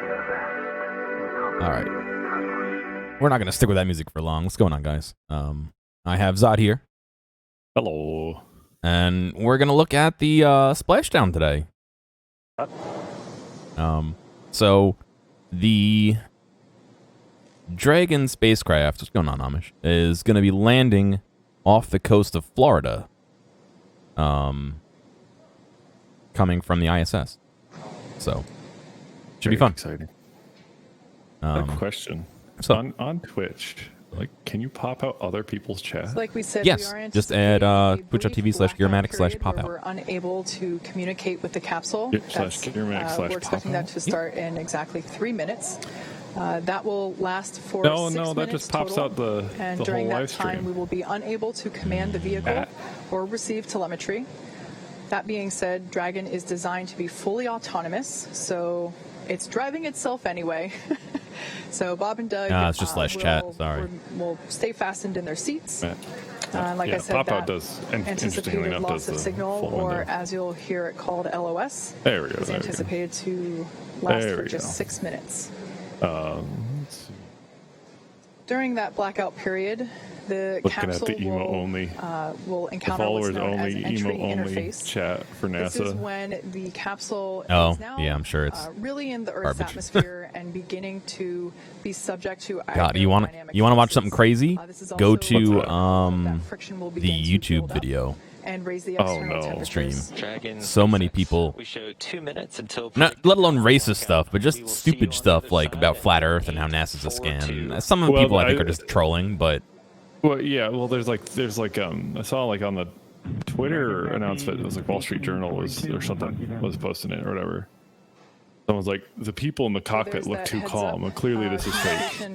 All right. We're not going to stick with that music for long. What's going on, guys? I have Zott here. Hello. And we're going to look at the Splashdown today. So the Dragon spacecraft, what's going on, Amish, is going to be landing off the coast of Florida. Coming from the ISS. So, should be fun. Exciting. A question. So, on Twitch, like, can you pop out other people's chat? Like we said, yes. Just add twitch.tv/gearmatic/popout. We're unable to communicate with the capsule. We're expecting that to start in exactly 3 minutes. That will last for 6 minutes that just pops total. out the And the during whole that live stream. time, we will be unable to command the vehicle or receive telemetry. That being said, Dragon is designed to be fully autonomous, so it's driving itself anyway. So Bob and Doug it's just /chat, sorry. will stay fastened in their seats. Like I said, pop-out does, interestingly anticipated enough, loss does of the signal, full or window. as you'll hear it called, LOS. There we go. Is anticipated to last for just 6 minutes. Let's see. During that blackout period, the Looking capsule at the will the encounter what's followers known as only, an entry emo only interface. chat for This is NASA. when the capsule Oh, is now yeah, I'm sure it's really in the Earth's garbage. atmosphere and beginning to be subject to God, you want to watch something crazy? Go to the YouTube video. And raise the Stream. Dragon So many people, We show 2 minutes until not let alone racist stuff, but just stupid stuff like about flat Earth and how NASA's a scam. Some of the people I think are just trolling, but Well, yeah. Well, there's like I saw like on the Twitter announcement, it was like Wall Street Journal was posting it or whatever. Someone's like, the people in the cockpit look too calm, and clearly this is fake.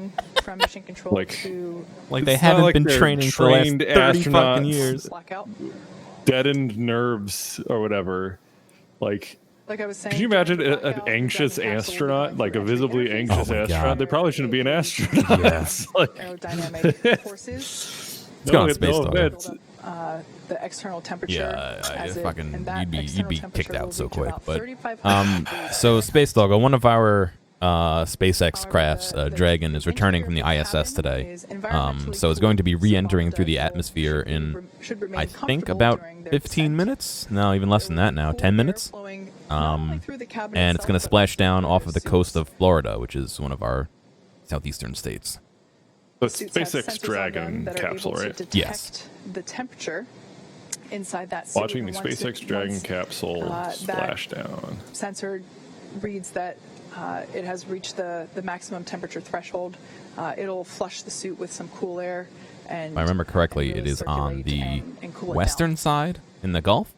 From mission control Like they it's haven't not like been they're training for the last trained 30 fucking astronauts. years. blackout. Deadened nerves or whatever. Like, Like I was saying, could you imagine during the an blackout, anxious Dragon capsule will be astronaut, going like a through entry visibly interface. anxious Oh my astronaut? God. They probably shouldn't be an astronaut. Yeah. It's like, Aerodynamic forces. Let's go on Space Dog. offense. The external temperature. Yeah, as it- fucking, and that you'd external be temperature kicked out will so reach quick. about But 3,500 so Space Doggo, one of our SpaceX However, crafts, the Dragon, is returning from the interior ISS cabin today. is environmentally So it's going to be cooled, re-entering so through the Doug atmosphere should in, remain I think, comfortable about during their 15 descent. minutes. No, even less than that now, 10 minutes. And it's going to splash down off of the coast of Florida, which is one of our southeastern states. The SpaceX Dragon capsule, right? Yes. The temperature inside that suit. Watching the and once SpaceX it- Dragon once, capsule that splashdown. sensor reads that it has reached the maximum temperature threshold. It'll flush the suit with some cool air. And If I remember correctly, and it really is on circulate the and cool it western down. side in the Gulf.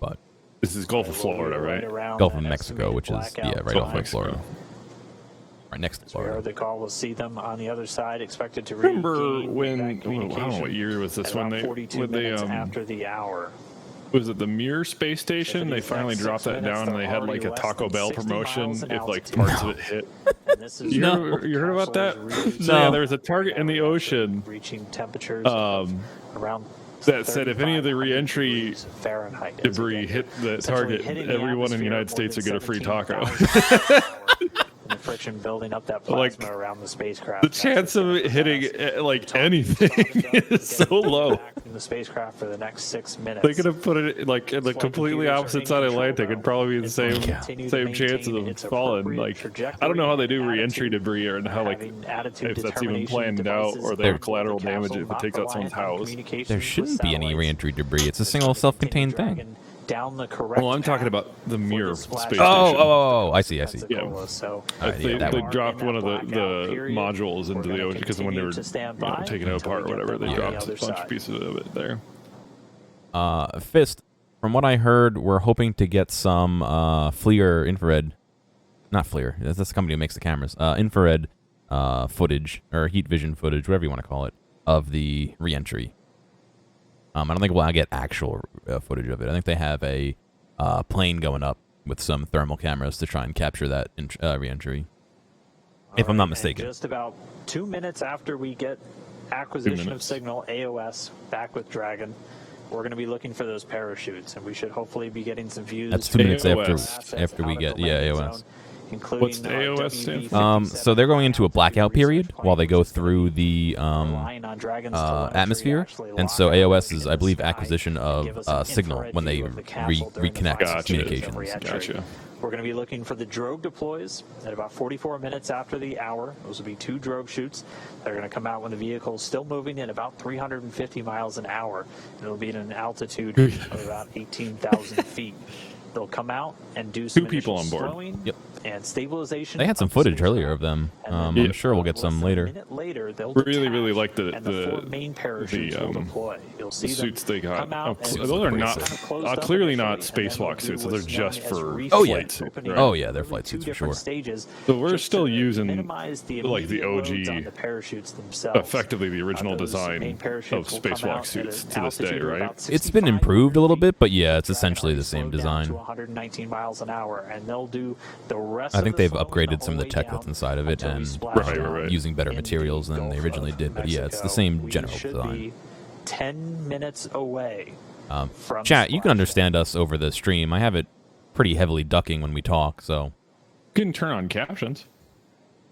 But This is Gulf of Florida, right? Gulf of Mexico, which is, yeah, right off of Florida. Right next to We Florida. heard the call. We'll see them on the other side. Expected to Remember regain when, that I don't know communication what year was this, at when around they, 42 minutes after the hour. was it the Mir space station? They these finally next dropped 6 that minutes, down and they they're had like a already Taco less than Bell 60 promotion miles an if like altitude. parts of it hit. And this is You No. heard about that? capsule is So No. yeah, there was a target in the ocean reaching temperatures of around that said if any of the 3,500 re-entry degrees Fahrenheit. As debris again, hit the essentially target, hitting the everyone in the atmosphere United more States would than get a free taco. 17,000 and the friction building up that Like, plasma around the spacecraft. The And that's chance of what's it gonna hitting prevent us like from anything talking about is so getting low. back from the spacecraft for the next 6 minutes. They could have put it like in the Flight completely computers are opposite in side of control Atlantic. now. It'd probably be the It's same going to continue to same chances maintain of its falling. appropriate Like trajectory I don't know how they do and re-entry attitude. debris or how like Having attitude if that's even determination planned out devices or they There- have collateral built in the damage if it capsule, takes not out someone's reliant on house. communications There with shouldn't be any satellites. re-entry debris. It's a It's single going to self-contained continue thing. dragging down the correct Well, I'm talking path about the for Mir the splash space down. station. Oh, I see. Yeah. So All right, They, yeah, that they one. dropped in one of that the blackout period, modules we're into the gonna ocean because when they were continue to stand by taking it until apart we or get whatever, them they on the dropped a other bunch side. of pieces of it there. Fist, from what I heard, we're hoping to get some FLIR infrared, not FLIR, that's the company who makes the cameras, infrared footage, or heat vision footage, whatever you want to call it, of the re-entry. I don't think we'll get actual footage of it. I think they have a plane going up with some thermal cameras to try and capture that re-entry, if I'm not mistaken. And just about 2 minutes after we get acquisition of minutes. signal, AOS back with Dragon, we're going to be looking for those parachutes, and we should hopefully be getting some views. That's 2 minutes AOS. after we get AOS. What's the AOS stand for? So they're going into a blackout period while they go through the atmosphere, and so AOS is, I believe, acquisition of signal when they reconnect communications. Gotcha. We're going to be looking for the drogue deploys at about 44 minutes after the hour. Those will be 2 drogue shoots. They're going to come out when the vehicle is still moving at about 350 miles an hour. It'll be at an altitude of about 18,000 feet. They'll come out and do some 2 people initial on board. slowing Yep. and stabilization. They had some of the footage spacecraft. earlier of them. And then I'm sure we'll get some less than a later. minute later, they'll Really detach, like and the 4 main parachutes will deploy. You'll see the them suits they got. come out and Those are not closed up clearly initially, not and then they'll spacewalk do suits. Those are what's just known as for refit, Oh, yeah. flight suits. opening Right? Oh yeah, they're through flight 2 suits for different sure. stages, So we're just still to using, minimize the like, the immediate OG loads on the parachutes themselves. effectively the original Those design main of parachutes will come spacewalk out at suits an to this day, altitude of right? about It's been 65 improved a little bit, but yeah, it's Dragon essentially already the same slowed down design. to 119 miles an hour, and they'll do the rest. I of think the they've slowing upgraded the some of the whole tech way that's down inside of it until we and splash Right, down right. using better in the materials than they Gulf originally of did. But yeah, it's the Mexico. same We general should design. be 10 minutes away from Chat, you can splashdown. understand us over the stream. I have it pretty heavily ducking when we talk, so You can turn on captions.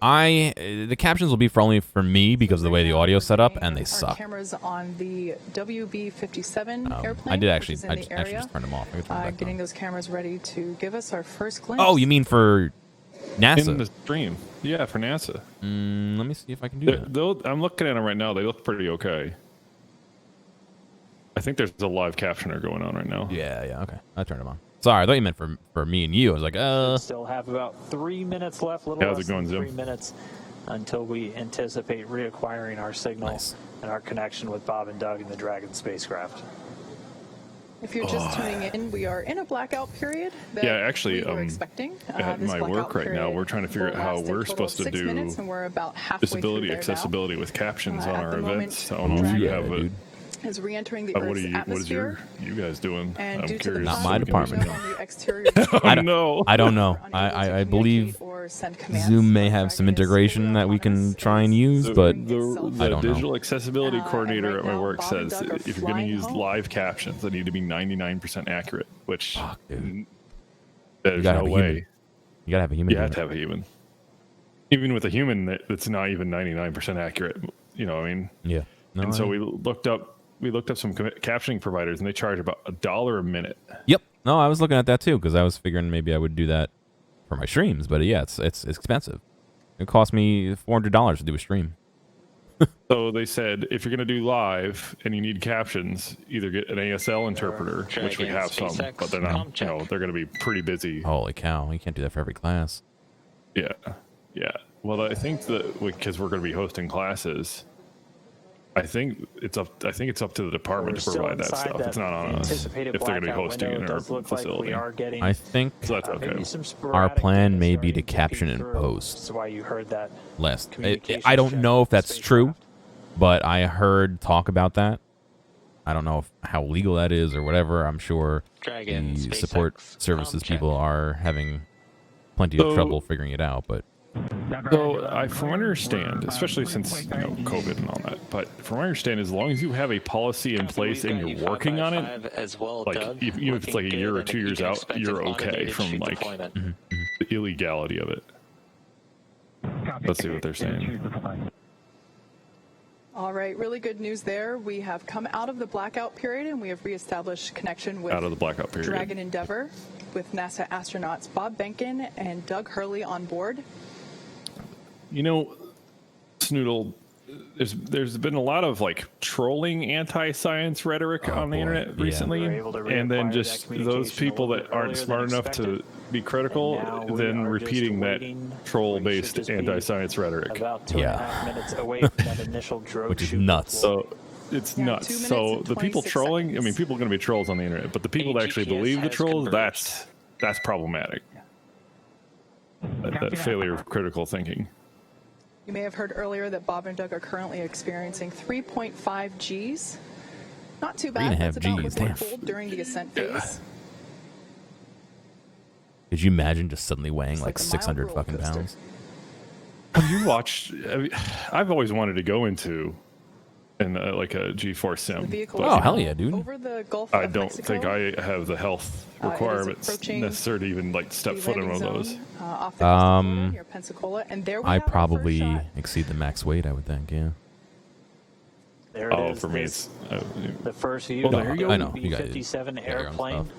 the captions will be only for me because of the way the audio's set up, and they Our suck. cameras on the WB-57 airplane. I did which actually, is in I the actually area. just turned them off. I could turn them back Getting on. those cameras ready to give us our first glimpse. Oh, you mean for NASA? In the stream. Yeah, for NASA. Let me see if I can do that. I'm looking at them right now. They look pretty okay. I think there's a live captioner going on right now. Yeah, okay. I turned them on. Sorry, I thought you meant for me and you. I was like, Still have about 3 minutes left, little How's less it going, than 3 Zim? minutes until we anticipate reacquiring our signal Nice. and our connection with Bob and Doug and the Dragon spacecraft. If you're just tuning in, we are in a blackout period. That Yeah, actually, we were expecting. at This my blackout work right now, period we're trying to figure will out how last a we're total of supposed to 6 do minutes, and we're about halfway through disability, there now. accessibility with captions on At our the moment, events. I don't know if you have a. dude. Is re-entering the What Earth's are you? What is atmosphere. you guys doing? And I'm due to the curious. Not cloud my that we department. know on the exterior of the Oh plane, no! I don't know. we're unable to I communicate believe or send commands. Zoom may Our have some Dragon is integration fully that we can autonomous try and and use, but I I The don't know. digital accessibility and coordinator right at my now, work Bob and says Doug are if you're going to flying use home. live captions, they need to be 99% accurate, which Fuck, dude. there's gotta no have a way. human. You gotta have a human. You doing have to it. have a human. Even with a human, that's not even 99% accurate. You know what I mean? Yeah. No, And so I- we looked up some captioning providers, and they charge about $1 a minute. Yep. No, I was looking at that too because I was figuring maybe I would do that for my streams, but yeah, it's expensive. It cost me $400 to do a stream. So they said if you're going to do live and you need captions, either get an ASL interpreter, which we Dragon have some, SpaceX but they're not. comm check. They're going to be pretty busy. Holy cow! You can't do that for every class. Yeah, yeah. Well, I think that because we're going to be hosting classes, I think it's up to the department We're to still provide that inside stuff. It's not on us if anticipated they're going to be blackout hosting it window. in It our does look like facility. we are getting I think So that's maybe okay. some our sporadic plan data may be to starting caption peek and through. post. That's why you heard that. Last. Communications I don't check know if with the that's true, spacecraft. but I heard talk about that. I don't know how legal that is or whatever. I'm sure Dragon the SpaceX support services comm check. people are having plenty of So- trouble figuring it out, but So, from what I understand, especially since COVID and all that, but from what I understand, as long as you have a policy in place and you're working on it, as well, like Doug. even if it's like a Looking year or good 2 and years you can out, expect you're an okay automated from chute like deployment. the illegality of it. Let's see what they're saying. All right, really good news there. We have come out of the blackout period and we have reestablished connection with Out of the blackout period. Dragon Endeavour with NASA astronauts Bob Behnken and Doug Hurley on board. You know, Snoodle, there's been a lot of like trolling anti-science rhetoric on the boy, internet yeah. recently, We were able to and then reacquire just that those communication a people little that bit aren't earlier smart than enough to expected. be critical, And now we then are just repeating that waiting. We troll-based should just be anti-science rhetoric. About 2.5 Yeah. minutes away from that initial drogue Which is shoot nuts. deploy. So it's Yeah, nuts. 2 minutes So and the people 26 trolling, I seconds. mean, people are going to be trolls on the internet, but the people that actually GPS believe the has trolls, converged. that's problematic. That failure of critical thinking. You may have heard earlier that Bob and Doug are currently experiencing 3.5 Gs. Not too bad. 3.5 That's about Gs, what they damn. pulled during the ascent phase. could you imagine just suddenly weighing It's like like a 600 mild roller fucking coaster. pounds? Have you watched? I've always wanted to go into in like a G4 sim. The vehicle but is Oh, hell yeah, dude. over the Gulf I of don't Mexico. think I have the health It is requirements approaching necessary to even like step the foot in landing one of those. zone, off the coast of Florida near Pensacola, and there we I have our first probably shot. exceed the max weight, I would think, yeah. There it Oh, is. for me, This- it's the first view. Well, there you go. I know, you guys B-57 got your own airplane. stuff.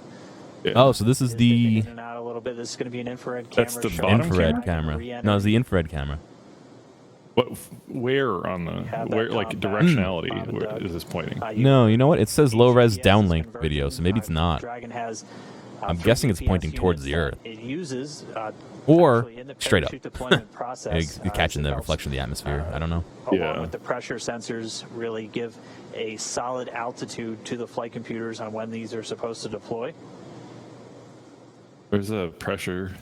yeah. Oh, so this is Is dipping the in and out a little bit. This is going to be an infrared camera. That's the showing bottom infrared Dragon camera. re-enter. No, it's the infrared camera. What? Where on the have that where like combat. directionality? Bob and Where Doug. is this pointing? No, you know what? It says low-res HPS downlink conversion. video, so maybe it's not. Dragon has, I'm for guessing it's UPS pointing towards the units Earth. that It uses, Or actually in the straight up. parachute deployment process. You're catching it the helps, reflection of the atmosphere. I don't know. Along Yeah. with the pressure sensors, really give a solid altitude to the flight computers on when these are supposed to deploy. Where's the pressure?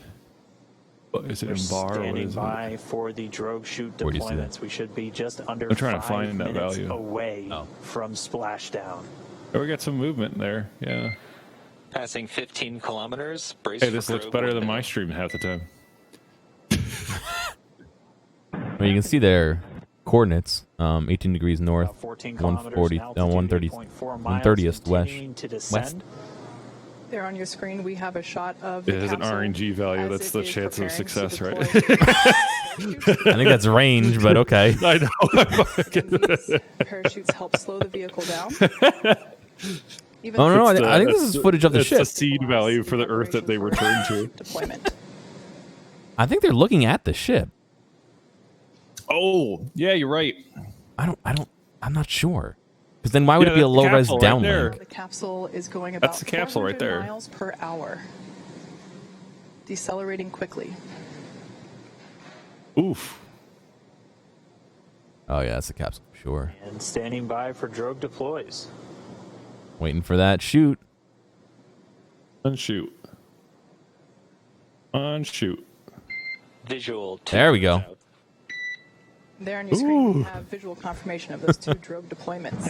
Is it We're in bar? What standing is it? by for the drogue chute Where do you see that? deployments. We should be just under I'm trying to 5 find that minutes value. away Oh. from splashdown. Oh, we got some movement there. Yeah. Passing 15 kilometers. Brace Hey, for this looks drogue better than window. my stream half the time. Well, you can see their coordinates: 18 degrees north, About 14 140, kilometers, an 130, altitude 8.4 miles, 130th west. continuing to descend. West. There on your screen, we have a shot of It the has an capsule RNG value. as That's it the is chance of preparing to success, right? deploy. I think that's range, but okay. I know. And these parachutes help slow the vehicle down. Even Oh, no, no, though I think this is footage of the It's ship. the seed value for the Earth that they return to. deployment. I think they're looking at the ship. Oh, yeah, you're right. I'm not sure. Because then why would Yeah, it be a that's the low-res capsule right there. downlink? The capsule is going about That's the capsule right 400 there. miles per hour, decelerating quickly. Oof. Oh, yeah, that's the capsule, sure. And standing by for drogue deploys. Waiting for that shoot. Unshoot. Unshoot. Visual. There we go. There on your screen, we have visual confirmation of those 2 drogue deployments.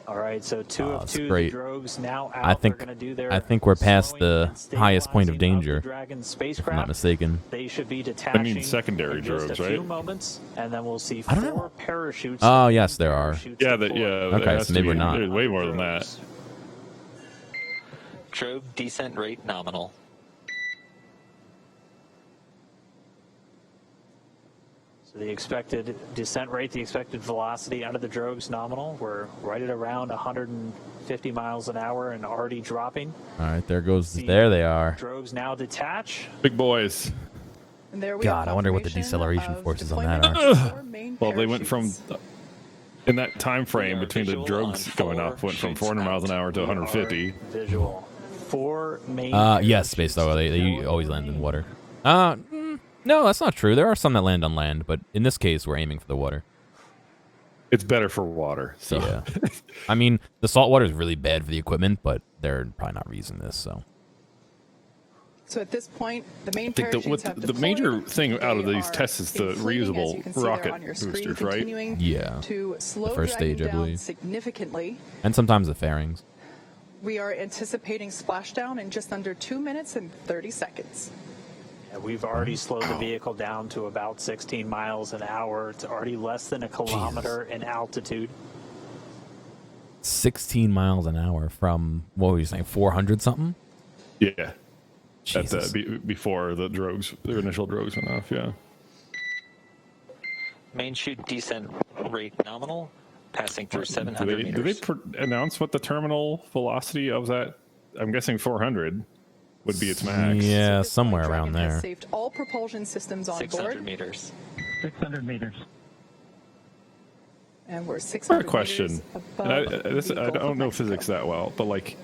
All right, so 2 of that's 2 great. The drogues now out. I think- They're gonna do their I think we're past slowing the and highest point of stabilizing danger, the Dragon if I'm spacecraft. not mistaken. They should be detaching. secondary in just drogues, a few right? moments, and then we'll see I don't know. 4 parachutes. Oh, yes, there are. parachutes Yeah, deployed. Okay, there has so to maybe we're be- not. There's way more than that. Drogue descent rate nominal. So the expected descent rate, the expected velocity out of the drogues nominal. We're right at around 150 miles an hour and already dropping. All right, there goes. There they are. Drogues now detach. Big boys. And there we God, have I wonder what the confirmation deceleration of forces on that deployment are. of 4 main Well, they went from parachutes. in that time frame We are between the visual drogues on going 4 up, went from shoots 400 miles an out. hour to 150. Visual. 4 main. Yes, space though. They always land in water. No, that's not true. There are some that land on land, but in this case, we're aiming for the water. It's better for water. So Yeah. I mean, the salt water is really bad for the equipment, but they're probably not reusing this, so. So at this point, the main I think parachutes have the deployed. major thing out of They these are tests is the inflating, as reusable you can see there rocket on your screen, boosters, right? continuing Yeah. To slow first Dragon stage, I down believe. significantly. And sometimes the fairings. We are anticipating splashdown in just under 2 minutes and 30 seconds. And we've already slowed the vehicle down to about 16 miles an hour. It's already less than a kilometer in altitude. 16 miles an hour from, what were you saying, 400 something? Yeah. At Jesus. before the drogues, the initial drogues went off. Yeah. Main chute descent rate nominal. Passing through Do 700 they meters. announce what the terminal velocity of that? I'm guessing 400 would be its max. Yeah, This somewhere point, around Dragon has there. saved all propulsion systems on 600 board, meters. 600 meters. and we're For 600 a question, meters and above the I Gulf don't of know Mexico. physics that well, but like,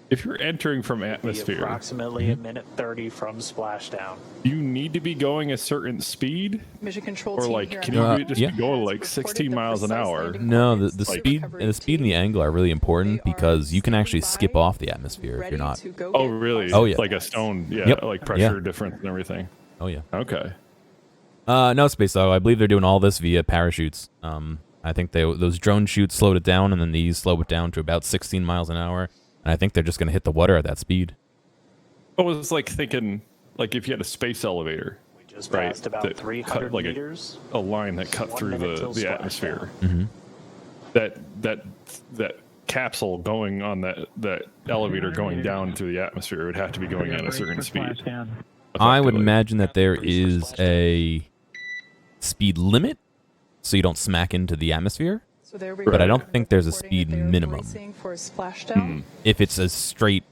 if you're entering from Be atmosphere, approximately a minute 30 from splashdown. you need to be going a certain speed, Mission control or team like, here can on you the just yeah. be going has like reported 16 the miles an precise hour? landing No, the coordinates of speed recovery and the speed and the team. angle are really important They are because you can actually standing skip by, off the atmosphere if ready you're not. to go Oh, get really? Oh, yeah. Like a stone, yeah, Yep. like pressure Yeah. difference and everything. Oh yeah. Okay. No, Space Dog. I believe they're doing all this via parachutes. I think those drone shoots slowed it down, and then these slow it down to about 16 miles an hour. And I think they're just going to hit the water at that speed. I was like thinking, like if you had a space elevator, Just right? passed about That 300 cut, like meters. a line that cut 1 through minute till the splashdown. atmosphere. Mhm. That capsule going on that elevator going down through the atmosphere would have to be going at a certain speed. I would effectively. imagine that there is a speed limit, so you don't smack into the atmosphere. So there we But I go. don't think there's a Reporting speed that they're minimum. bracing for a splashdown. If it's a straight,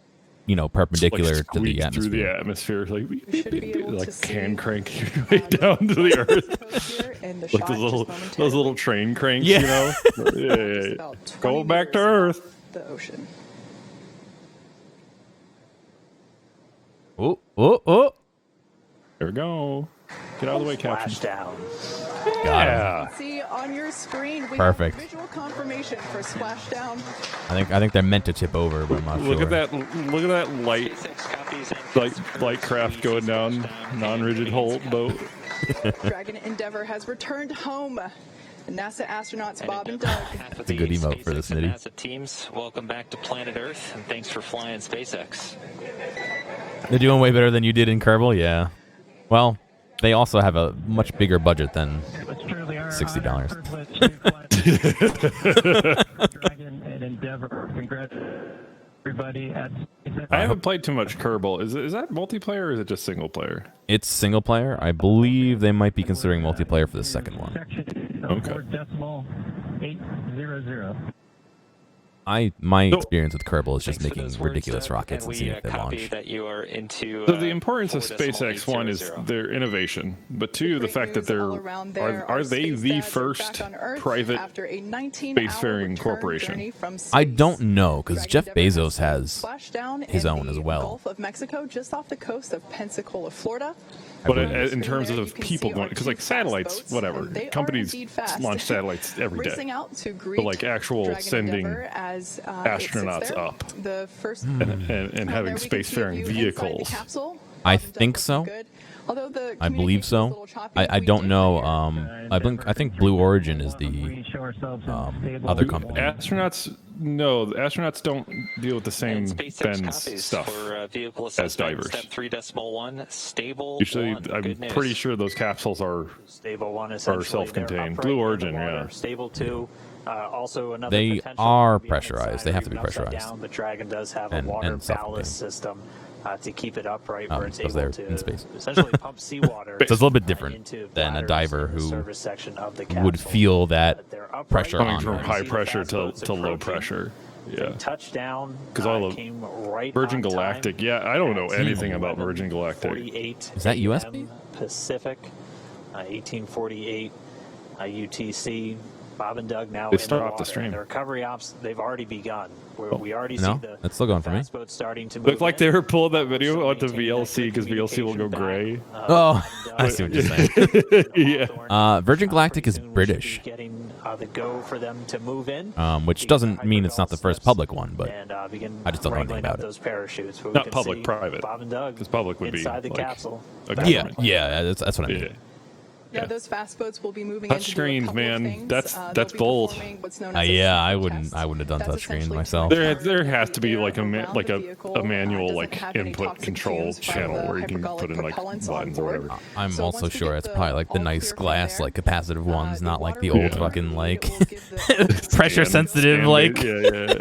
perpendicular like to the squeeze through the atmosphere. atmosphere, like We should be able like to see, hand crank your way down to the earth, Here, and the like shot those just little momentarily train cranks, Yeah. you know? is Yeah. about 20 Go back to meters Earth. above the ocean. Oh. There we go. Get out of the way, Captain. Splashdown. Got him. Yeah. See on your screen, we Perfect. have visual confirmation for splashdown. I think they're meant to tip over, but I'm not Look sure. at that! Look at that light, SpaceX light craft going down non-rigid hull boat. Dragon Endeavour has returned home. NASA astronauts Bob and Doug. That's a good emote for this SpaceX and nitty. NASA teams, welcome back to planet Earth, and thanks for flying SpaceX. They're doing way better than you did in Kerbal, yeah. Well, they also have a much bigger budget than $60. Dragon and Endeavor. Congrats, everybody at SpaceX. I haven't played too much Kerbal. Is that multiplayer or is it just single player? It's single player. I believe they might be considering multiplayer for the second one. Section Okay. 4.800. My So- experience with Kerbal is just Thanks for making those words, ridiculous Doug, rockets and and seeing we if they copy launch. that you are into. So the importance of 4.800. SpaceX, one, is their innovation, but two, the Great fact that news they're all around there. are Our they space the dads are first back on Earth private after a 19-hour spacefaring return corporation? journey from I space. don't know, because Dragon Jeff Endeavour Bezos has splashdown his in own the as well. Gulf of Mexico, just off the coast of Pensacola, Florida. But believe. in terms There you of can people see going, our because two like fast satellites, boats, whatever, and they are companies indeed fast. launch satellites every day. Racing out to greet But like actual Dragon sending Endeavour as, it sits astronauts there. up The first and having there we can see a spacefaring view inside the vehicles. capsule. I Bob and Doug think looking so. good. Although the I believe communication's so. a little choppy, I we don't did know. hear- I think Blue Origin is the We show ourselves in stable other company. Astronauts, no, the astronauts don't deal with the same And SpaceX bends copies stuff. for vehicle as assessment, divers. Step 3.1, stable. Usually, one. I'm Good news. pretty sure those capsules are. Stable one essentially. self-contained. They're upright Blue in the Origin, water. yeah. Stable two. Also another They potential are could be on its pressurized. side They or have to be even upside pressurized. Down, but Dragon does have a And- water and self-contained. ballast system to keep it upright, where it's because able they're in to space. essentially pump seawater. So it's a little bit different into than a bladders diver in the who service section of the would capsule. feel that But they're upright. pressure Coming on from them. high See the pressure fast to boats low approaching. pressure. They Yeah. touchdown 'Cause all the came right Virgin on time. Galactic. Yeah, I don't know At anything about Virgin Galactic. 11:48 Is that a.m. USB? Pacific, 1848 UTC. Bob and Doug now They in the stopped water. the stream. The recovery ops, they've already begun. We already No, see the it's still going for me. fast boats starting to move Looked like in. they were pulling that video Also onto maintaining that VLC good because VLC will go communication gray. back. Oh, Bob I and see what Doug you're saying. Yeah. Virgin Galactic is Pretty soon we should be British, Getting the go for them to move in. which Begin doesn't the mean it's not the hypergol first steps public one, but and begin I just don't know anything wrangling up about it. those parachutes. But we Not can public, see private. Bob and Doug 'Cause public would be, inside the like, capsule. a Back yeah, government. yeah, that's what I mean. Yeah. Yeah, those fast boats will be moving Touch in to do a screens, couple of man. things. That's They'll be bold. performing what's known as a Yeah, I safety wouldn't. test. I wouldn't have done That's touch screen essentially myself. There has to be like around like the a vehicle, manual doesn't like have any input toxic control fumes from channel the where you can hypergolic put in like propellants on buttons or board. whatever. I'm So also once we sure get it's the probably like the all nice clear from glass, there, like capacitive ones, the not like water the will old be fucking ready. like It will give the- pressure sensitive. And Like yeah,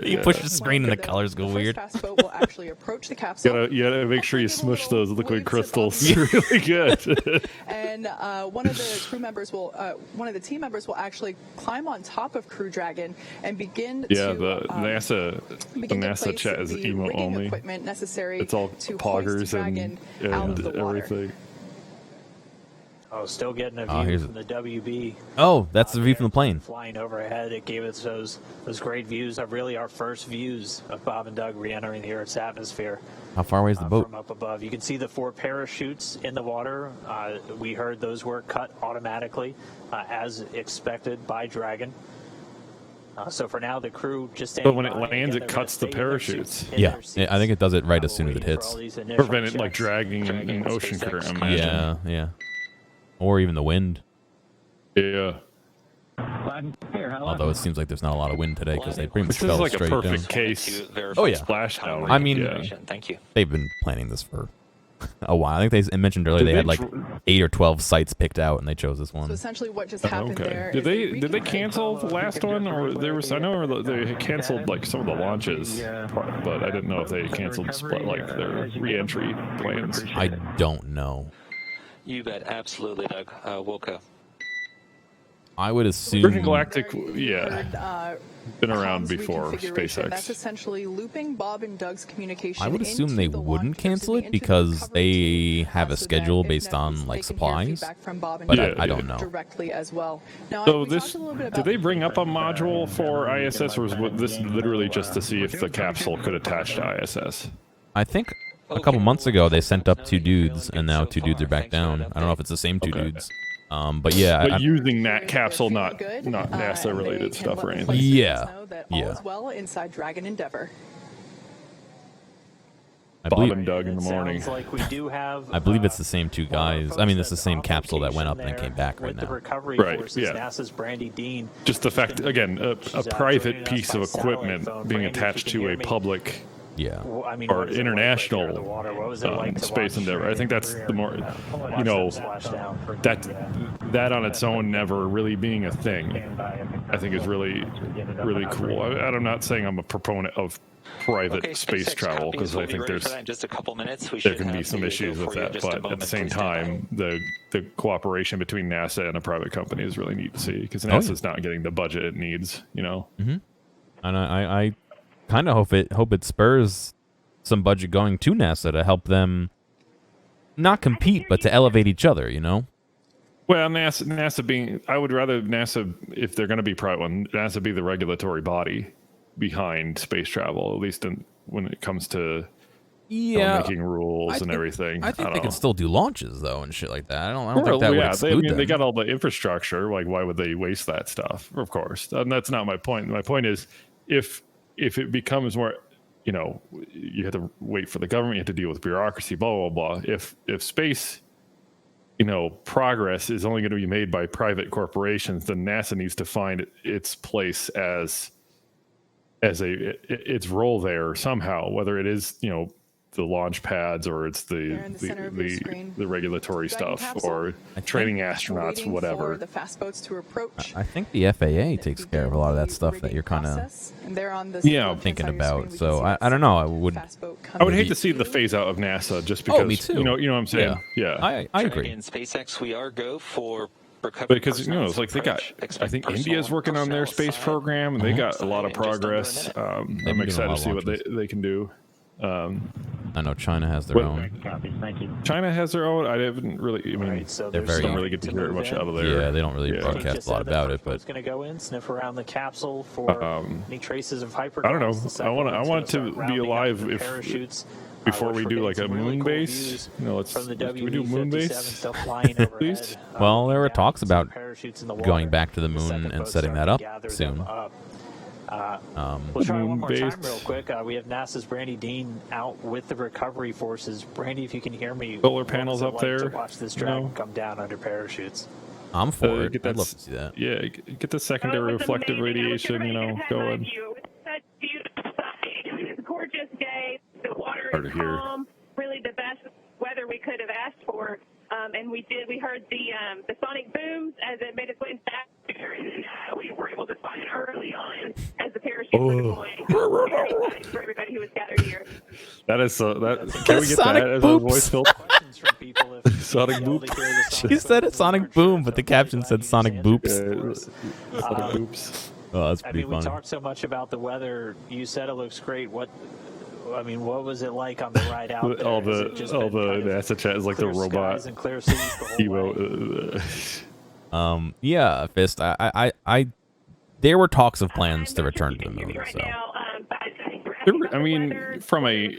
you yeah. push the screen and the colors go first weird. fast boat will actually approach the capsule. You gotta make sure you Hopefully smush give a those little liquid wave to Bob crystals and Doug. really good. And one of the crew members will, one of the team members will actually climb on top of Crew Dragon and begin Yeah, to the begin to NASA place chat is the emote rigging only. equipment necessary It's all to hoist poggers Dragon out and of the water. everything. Oh, still getting a view Oh, here's from the WB. Oh, that's the view from the plane. Flying overhead, it gave us those great views of really our first views of Bob and Doug re-entering the Earth's atmosphere How far away is the boat? from up above. You can see the 4 parachutes in the water. We heard those were cut automatically, as expected by Dragon. So for now, the crew just standing But when it by. lands, Again, it they're cuts gonna the stay in their parachutes. seats, in Yeah, their seats. I think it does it right as We're soon as it waiting for hits. all these initial Prevent it like checks. dragging in Dragging ocean SpaceX. current. Imagine. Yeah, yeah. Or even the wind. Yeah. I'm here. Hello. Although it seems like there's not a lot of wind today because they pretty much This is fell like a straight perfect down. case. Oh, yeah. Splashdown. I mean- yeah. Thank you. They've been planning this for a while. I think they mentioned earlier they had like 8 or 12 sites picked out, and they chose this So one. essentially, what just happened there? Did is they cancel the last one, or there was? I know they had canceled like some of the launches, but I didn't know if they canceled like their re-entry plans. I don't know. You bet. Absolutely, Doug. Wilco. I would assume. Virgin Galactic, yeah, Heard, been around comms before reconfiguration. That's SpaceX. essentially looping Bob and Doug's communication. I would assume into they the wouldn't launch, cancel excuse me, it into the because recovery team, they have a so that schedule if based on necessary, like they can hear supplies. feedback from Bob and But Doug I don't know. directly as well. Now, So we this, talked a little bit did about they bring up a module for ISS, or was this literally just to see if the capsule could attach to ISS? I think a couple months ago they sent up 2 dudes, and now 2 dudes are back down. I don't know if it's the same 2 dudes. But yeah, But using that capsule, not NASA related stuff or anything. Yeah. All Yeah. is well inside Dragon Endeavour. I Bob believe and Doug in the It morning. sounds like we do have, I believe it's the same 2 one of our guys. folks I mean, it's the that's same on capsule that went up and location came back right with the now. recovery Right, forces. yeah. NASA's Brandy Dean. Just the fact, again, a private joining us piece by of equipment satellite phone. being Brandy, if attached you can to hear a me. public Yeah. I mean, or what was it like right there in international the water? What was it like to space watch endeavor. I think that's the more, watch you know, them Splashdown? that on its own never really being a thing, I think is really cool. I'm not saying I'm a proponent of private space travel, because I think there's just a couple minutes. there can be some issues with that, but at the same time, the cooperation between NASA and a private company is really neat to see, because NASA's not getting the budget it needs, you know. And I kind of hope it spurs some budget going to NASA to help them not compete, but to elevate each other. You know. Well, NASA being, I would rather NASA, if they're going to be private one, NASA be the regulatory body behind space travel, at least when it comes to making rules and everything. I think they don't can know. still do launches though and shit like that. I don't think that would exclude them. They got all the infrastructure. Like, why would they waste that stuff? Of course, and that's not my point. My point is, if it becomes more, you know, you have to wait for the government, you have to deal with bureaucracy, blah blah blah. If space, you know, progress is only going to be made by private corporations, then NASA needs to find its place as its role there somehow, whether it is, you know, the launch pads, or it's the regulatory stuff, or training astronauts, whatever. The fast boats to approach. I think the FAA takes care of a lot of that stuff that you're kind of thinking about. So I don't know. I would hate to see the phase out of NASA, just because. Me too. You know what I'm saying? Yeah. I agree. In SpaceX, we are go for because, you know, it's like they got, I think India's working on their space program, and they got a lot of progress. I'm excited to see what they can do. I know China has their own. China has their own. I haven't really. I mean, they're very. Don't really get to hear much out of there. Yeah, they don't really broadcast a lot about it. But it's going to go in, sniff around the capsule for any traces of hyper. I don't know. I want it to be alive before we do like a moon base. You know, can we do moon base, please? Well, there were talks about going back to the moon and setting that up soon. We'll try one more time Moon-based. real quick. We have NASA's Brandy Dean out with the recovery forces. Brandy, if you can hear me, Solar what panels was it up like there, to watch this you Dragon know? come down under parachutes. I'm for it. Get that I'd love to see that. Yeah, get the secondary reflective radiation, you know, going. Such beautiful sight. It was a gorgeous day. The water Hard is to hear. calm. Really the best weather we could have asked for. And we did. We heard the sonic booms as it made its way back. We were able to find it early on as the parachute were deploying. For everybody who was gathered here. That is that. Can we get Sonic that as boops. a voice filter? Questions from people if Sonic you'd be able boop. to hear the She sonic said boom. it Sonic Boom, but the caption said Sonic Boops. Sonic boops. Oh, that's I pretty mean, we funny. talked so much about the weather. You said it looks great. What was it like on the ride out there? All Has the it just been kind of NASA chat is like the clear robot skies and clear seas the whole way? Evo. Yeah, Fist. I there were talks of plans to return to the moon. So I mean, from an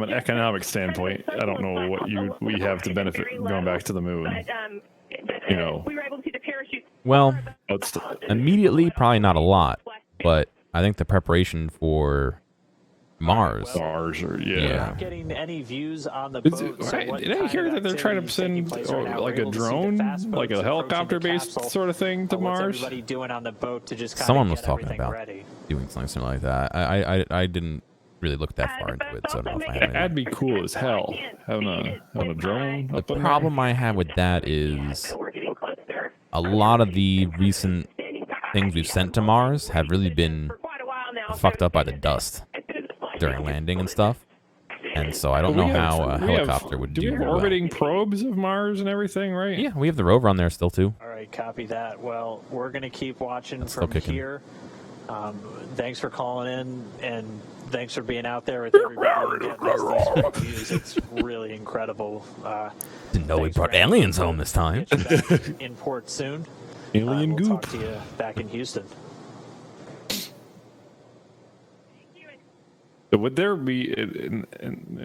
economic standpoint, I don't know what we have to benefit going back to the moon. You know, we were able to see the parachute. well, That's immediately probably not a lot, but I think the preparation for Mars. or Yeah. Not getting any views on the Is boat. it, So right, what did I kind hear of that they're trying to activity is taking send place right now? like We're a able to see the drone, fast like a boats approaching the helicopter-based capsule. sort of thing to What's Mars? everybody doing on the boat to just kind Someone of was get talking everything about ready? doing something similar like that. I didn't really looked that far into it, so I don't know if I have That'd any. be cool as hell. Having a drone The up in problem I have with that is a lot of the recent things we've sent to Mars have really been fucked up by the dust during landing and stuff. And so I don't know how a helicopter would do. do We have well. orbiting probes of Mars and everything, right? Yeah, we have the rover on there still too. All right, copy that. Well, we're going to keep watching That's from still kicking. here. Thanks for calling in, and thanks for being out there with everybody. Again, these views. It's really incredible. Didn't know we Thanks for brought aliens home this time. Get you back in port soon. Alien we'll goop. talk to you back in Houston. So would there be in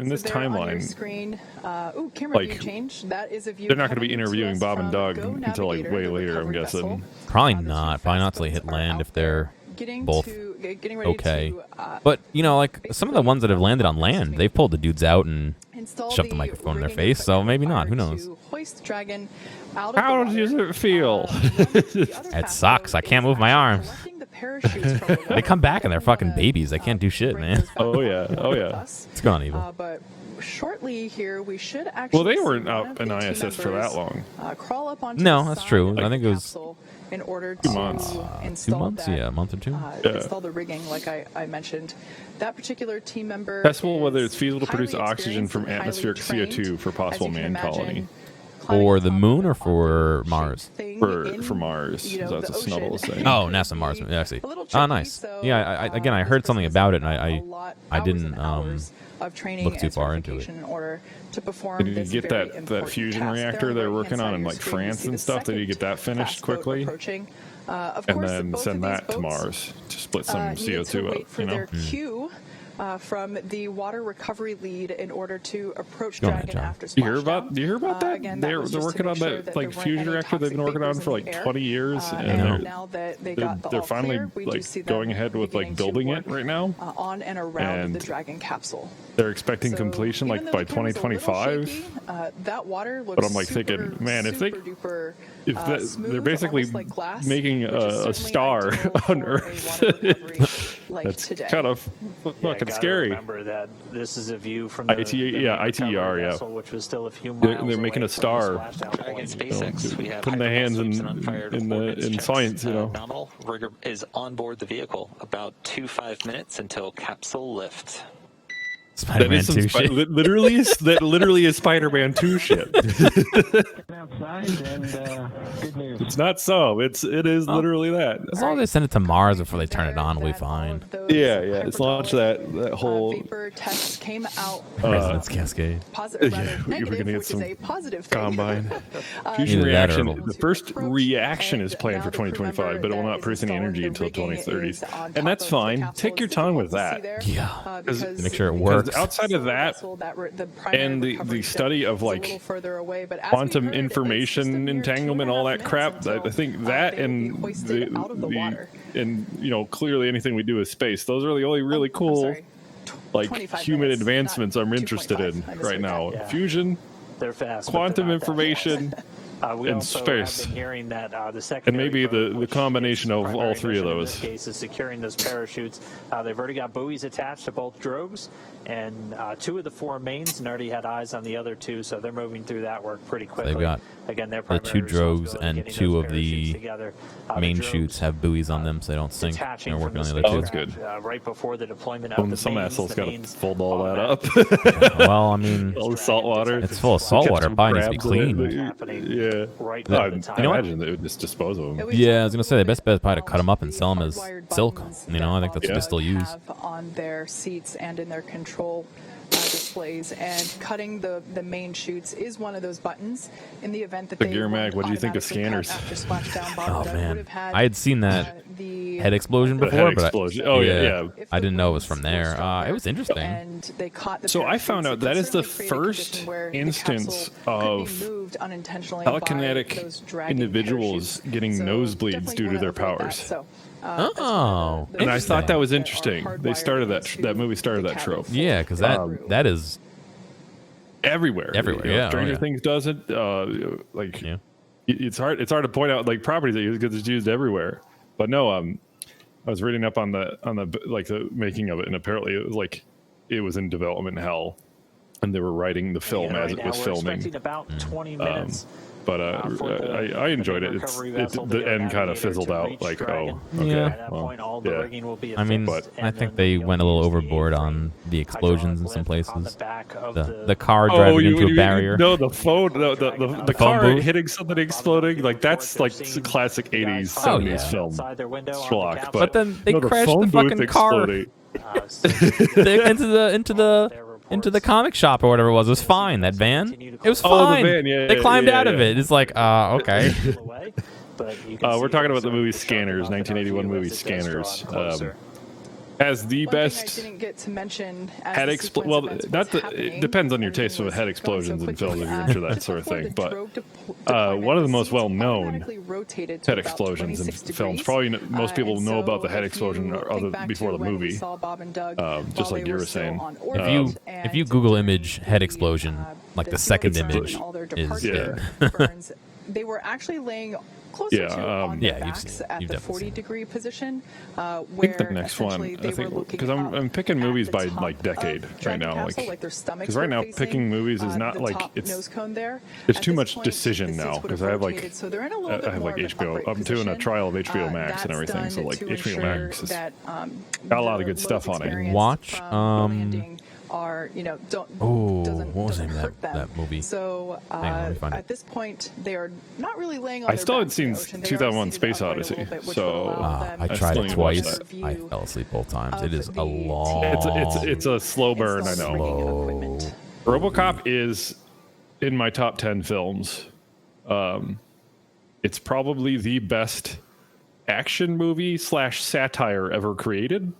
this So there on your timeline? screen, camera view Like, change. That is a view. They're not going to be coming interviewing us Bob and from Doug Go until like Navigator, way the later, I'm recovered guessing. vessel. Probably The two not. Probably not till they hit fast boats land are if out there they're getting both getting ready okay. to, But you know, like some of the ones that have landed on land, they've pulled the dudes out and install shoved the microphone in their rigging face. So equipment maybe not. Who required knows? to hoist Dragon out of How the water. does it feel? It sucks. I can't move my arms. They come back and they're fucking babies. They can't do shit, man. Oh yeah, oh yeah. It's gone evil. But shortly here, we should actually. Well, they see weren't one up of in the team ISS for that members, long. Crawl up onto No, the that's side true. of I the think it was capsule in order 2 to months. 2 install months? that, Yeah, a month or two. install the rigging, like I mentioned. That particular team member. Testable whether is it's feasible to produce highly oxygen from experienced and atmospheric highly CO2 for trained, possible as you man can imagine, colony. climbing For on the top moon of or a for shaped Mars? thing For in, Mars, you know, that's the what Snubble was ocean. saying. Oh, NASA Mars. Yeah, I see. A little Oh, tricky, nice. so, Yeah, again, I this heard something person about it, spent and a lot, I hours didn't and hours of training look too and far into it. certification in order to perform Did you this get very that important fusion task. reactor There they're on the working right-hand on in side like of your screen, you France see and the stuff? Did you second get that finished fast boat quickly? approaching. Of And course, then both send of these that to boats, Mars to split some needed to CO2 wait up, for you know? their cue from the water recovery lead in order to approach Go ahead, Dragon John. after Do you hear splashdown. about? Do you hear about that? Again, that they're was they're just to working on make sure that that like there weren't fusion any reactor they've been toxic working on vapors for in like the air. 20 years, And and now that they got the they're all finally clear, we do like see them going ahead with like beginning to building it work, right now. on and around And the Dragon capsule. They're expecting So completion even like though by the camera's a little 2025. shaky, that water looks But I'm like thinking, man, if they super if duper, that, smooth, they're basically almost like glass, making which is a certainly star ideal on for a Earth. water recovery like That's today. kind of Yeah, fucking gotta scary. Remember that this is a view from the, yeah, main recovery ITR, yeah. vessel, which was still a few They're- miles they're making away a from the star. splashdown Dragon point. SpaceX, we have Putting their hands hypersonics in- and unfired in the- ordnance in checks. science, you know. Nominal rigor is on board the vehicle. About 5 minutes until capsule lift. Spider-Man 2 shit. literally is Spider-Man 2 shit. outside, and good news. It's not so. It is literally that. As long as they send it to Mars before they turn it on, we'll be fine. Yeah. It's launched that whole. Vapor tests came out President's Cascade. positive, yeah, rather we were negative, gonna get which some is a positive thing. Combine. Fusion Either that or reaction. it'll- The first reaction is planned for 2025, but it will not produce any energy until 2030. And that's fine. Take your time with that. Yeah. Because Make sure it the works. vessel Outside of that, and the study of like quantum information entanglement, all that crap. I think that and the and you know clearly anything we do with space. Those are the only really cool like 25 human minutes, advancements not I'm interested 2.5. in I right misread now. that. Yeah. Fusion, They're fast. but quantum they're not that information, fast. We and also space. have been hearing that the and secondary maybe probe, the which combination is of primary all three of mission in those. this case is securing those parachutes. They've already got buoys attached to both drogues, and 2 of the 4 mains, and already had eyes on the other 2, so they're moving through that work pretty quickly. got Again, their the 2 primary drogues responsibility and getting 2 those of the parachutes together. main drogues, chutes have buoys on them so they don't sink. detaching They're from working on the the other Oh, two. that's good. right before the deployment of the Some mains. asshole's The got to mains fold all that automatically up. Well, I mean, All the salt water. it's full of salt water. It probably needs to be cleaned. happening Yeah. right I at the time. You know what? imagine they would just dispose of them. Yeah, I was gonna say the best bet is probably to cut them up and sell them as silk. You know, I think that's what they still use. Have on their seats and in their control displays, and cutting the main chutes is one of those buttons. In the event that So, they Gear Mag, weren't what do you think of automatically cut scanners? after splashdown, Bob Oh and Doug man, would have had, I had seen that the head explosion The before, head but explosion. Oh, yeah. I didn't know it was from there. It was interesting. And they caught the So I found out that is the parachutes. It could certainly create a first condition where the instance capsule could be of moved unintentionally by those telekinetic dragging individuals parachutes. getting So nosebleeds definitely due to wanna their avoid that. powers. So, Oh, the And I thought that was that are interesting. They hardwired started into that movie started the that cabin trope. Yeah, because that is Everywhere. Everywhere, You know, yeah, oh, Stranger yeah. Things does it. Like yeah. it's hard to point out like properties they use because it's used everywhere. But no, I was reading up on the like the making of it, and apparently it was like it was in development hell, and they were writing the film as it was filming. Expecting about 20 minutes. But I enjoyed it. The end kind of fizzled out. Like, oh, okay. Yeah. At that point, all the rigging will be I mean, affixed, I and think then they you'll went a little use the overboard A-frame on the explosions in some hydraulic lift on the places. back of The car driving into a barrier. No, the phone, the phone car booth? hitting something exploding. Like that's like classic 80s, 70s Oh, yeah. film outside their window on the schlock. capsule. But then they no, crashed phone the booth fucking car exploding. into the comic shop or whatever it was. It was fine. That van, it was Oh, the fine. van, yeah, They climbed yeah, out of yeah. it. It's like, okay. We're talking about the movie Scanners, 1981 movie Scanners. Has the One thing I best didn't get to mention as head the explosion. sequence Well, events not was the. happening, It depends on your everything taste with was head going so explosions in films quickly. if you're into that Just sort of before thing. the But drogue deployment, one of the the most seats well-known automatically rotated to head about explosions in 26 films. degrees. Probably most people And know about so the head if explosion you other think back before to the when we movie. saw Bob and Doug Just while like they you were were still saying. on If orbit, you and Google during image head the, explosion, like the sequence second of image all their is departure burns, they were actually laying closer to on their yeah, you've backs seen it. at You've the definitely 40-degree position, I where think the next essentially one. they I were think looking because I'm up picking at movies the by top like decade of right Dragon now. Castle, Like their stomachs because right were now facing, picking movies is not the like top nose cone there. it's At too this much point, decision the seats now would because have I have like rotated, so they're in a little bit I have more like of an HBO. upright I'm doing a position. trial of HBO Max That's and everything, done so like to HBO ensure Max is that, got a lot of the good stuff loads on it. experienced Watch, from the landing are, doesn't what was the name of hurt them. that movie? So Hang on, let me find at it. this point, they are not really laying on I their still haven't backs in seen the ocean. They are 2001 seated Space upright a Odyssey, little bit, which so would allow them I I tried still it need to watch twice. that. I fell asleep both times. It is a the long. It's a slow burn. I installed rigging know. equipment. RoboCop is in my top 10 films. It's probably the best action movie / satire ever created.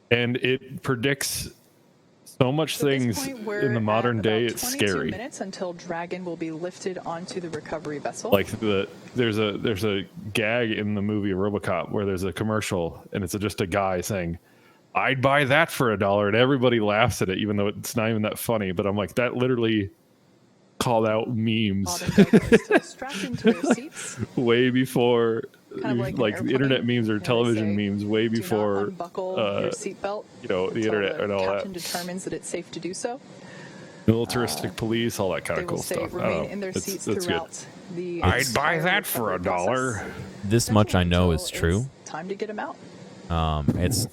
And it predicts so much So at this things point, we're in the modern at day. about It's 22 scary. minutes until Dragon will be lifted onto the recovery vessel. Like there's a gag in the movie RoboCop where there's a commercial and it's just a guy saying, "I'd buy that for $1," and everybody laughs at it, even though it's not even that funny. But I'm like, that literally called out memes Bob and Doug are still strapped into their seats. way before Kind of like an the internet airplane. memes or They television say, memes way "Do not before unbuckle your seatbelt the until internet the and all captain that. determines that it's safe to do so." Militaristic police, all that kind They of will cool stay stuff. I don't remain know. in their It's- seats that's good. throughout the. I'd buy entire that for recovery $1. process. This much I know is Until true. it's time to get him out.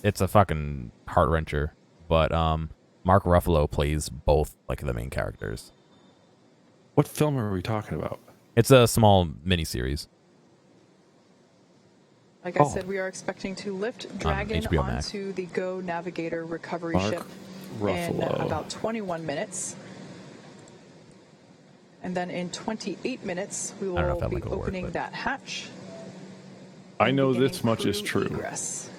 It's a fucking heart wrencher. But Mark Ruffalo plays both like the main characters. What film are we talking about? It's a small miniseries. Like I said, we are expecting to lift Dragon HBO Max. onto the Go Navigator recovery Mark ship in Ruffalo. about 21 minutes. And then in 28 minutes, we don't know if will that be might go work, opening but- that hatch. I and know beginning this much is crew true. egress,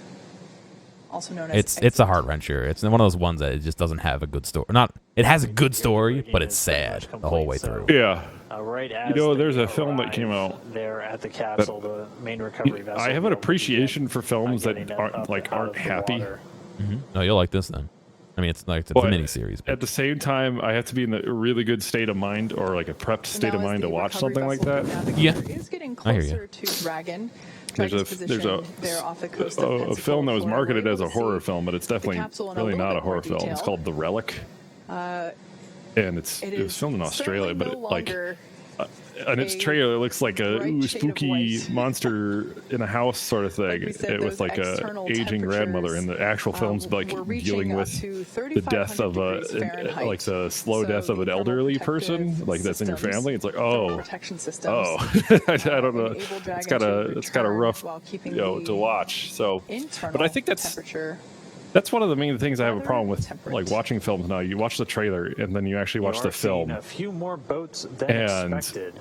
also known as It's a exit. heart wrencher. It's one of those ones that it just doesn't have a good story. Not it has a good story, but it's sad the whole way through. Yeah. Right as there's they a film that came arrive out there at the capsule, the main recovery vessel. I have an will appreciation begin, for films getting that it aren't up like out aren't of the happy. water. No, you'll like this then. I mean, it's a But miniseries. But at the same time, I have to be in a really good state of mind or like a prepped state of Now, as mind to the watch recovery something like vessel that. Navigator Yeah. is getting I hear you. closer to Dragon. There's Dragon's positioned there off the coast of a Pensacola, film that was Florida. marketed We're as a able to horror see film, but it's definitely capsule in a really little not a bit more horror film. It's detail. called The Relic. And it It was filmed in Australia, but no like longer and its a trailer looks like a bright shade of spooky white. monster in a house sort of thing, Like we said, with those like a external aging grandmother. And the actual film's like were reaching dealing up with to the death of 3,500 degrees Fahrenheit. like the slow So death of the an thermal elderly protective person, like that's in your systems, family. It's like, thermal oh, protection systems, I don't know. enable It's Dragon got to a return rough, while keeping to the watch. So, internal but I think that's temperature. That's one of the main things I have a rather problem with, temperate. like watching films now. You watch the trailer and then you actually watch We the are seeing film. A few more boats than And, expected.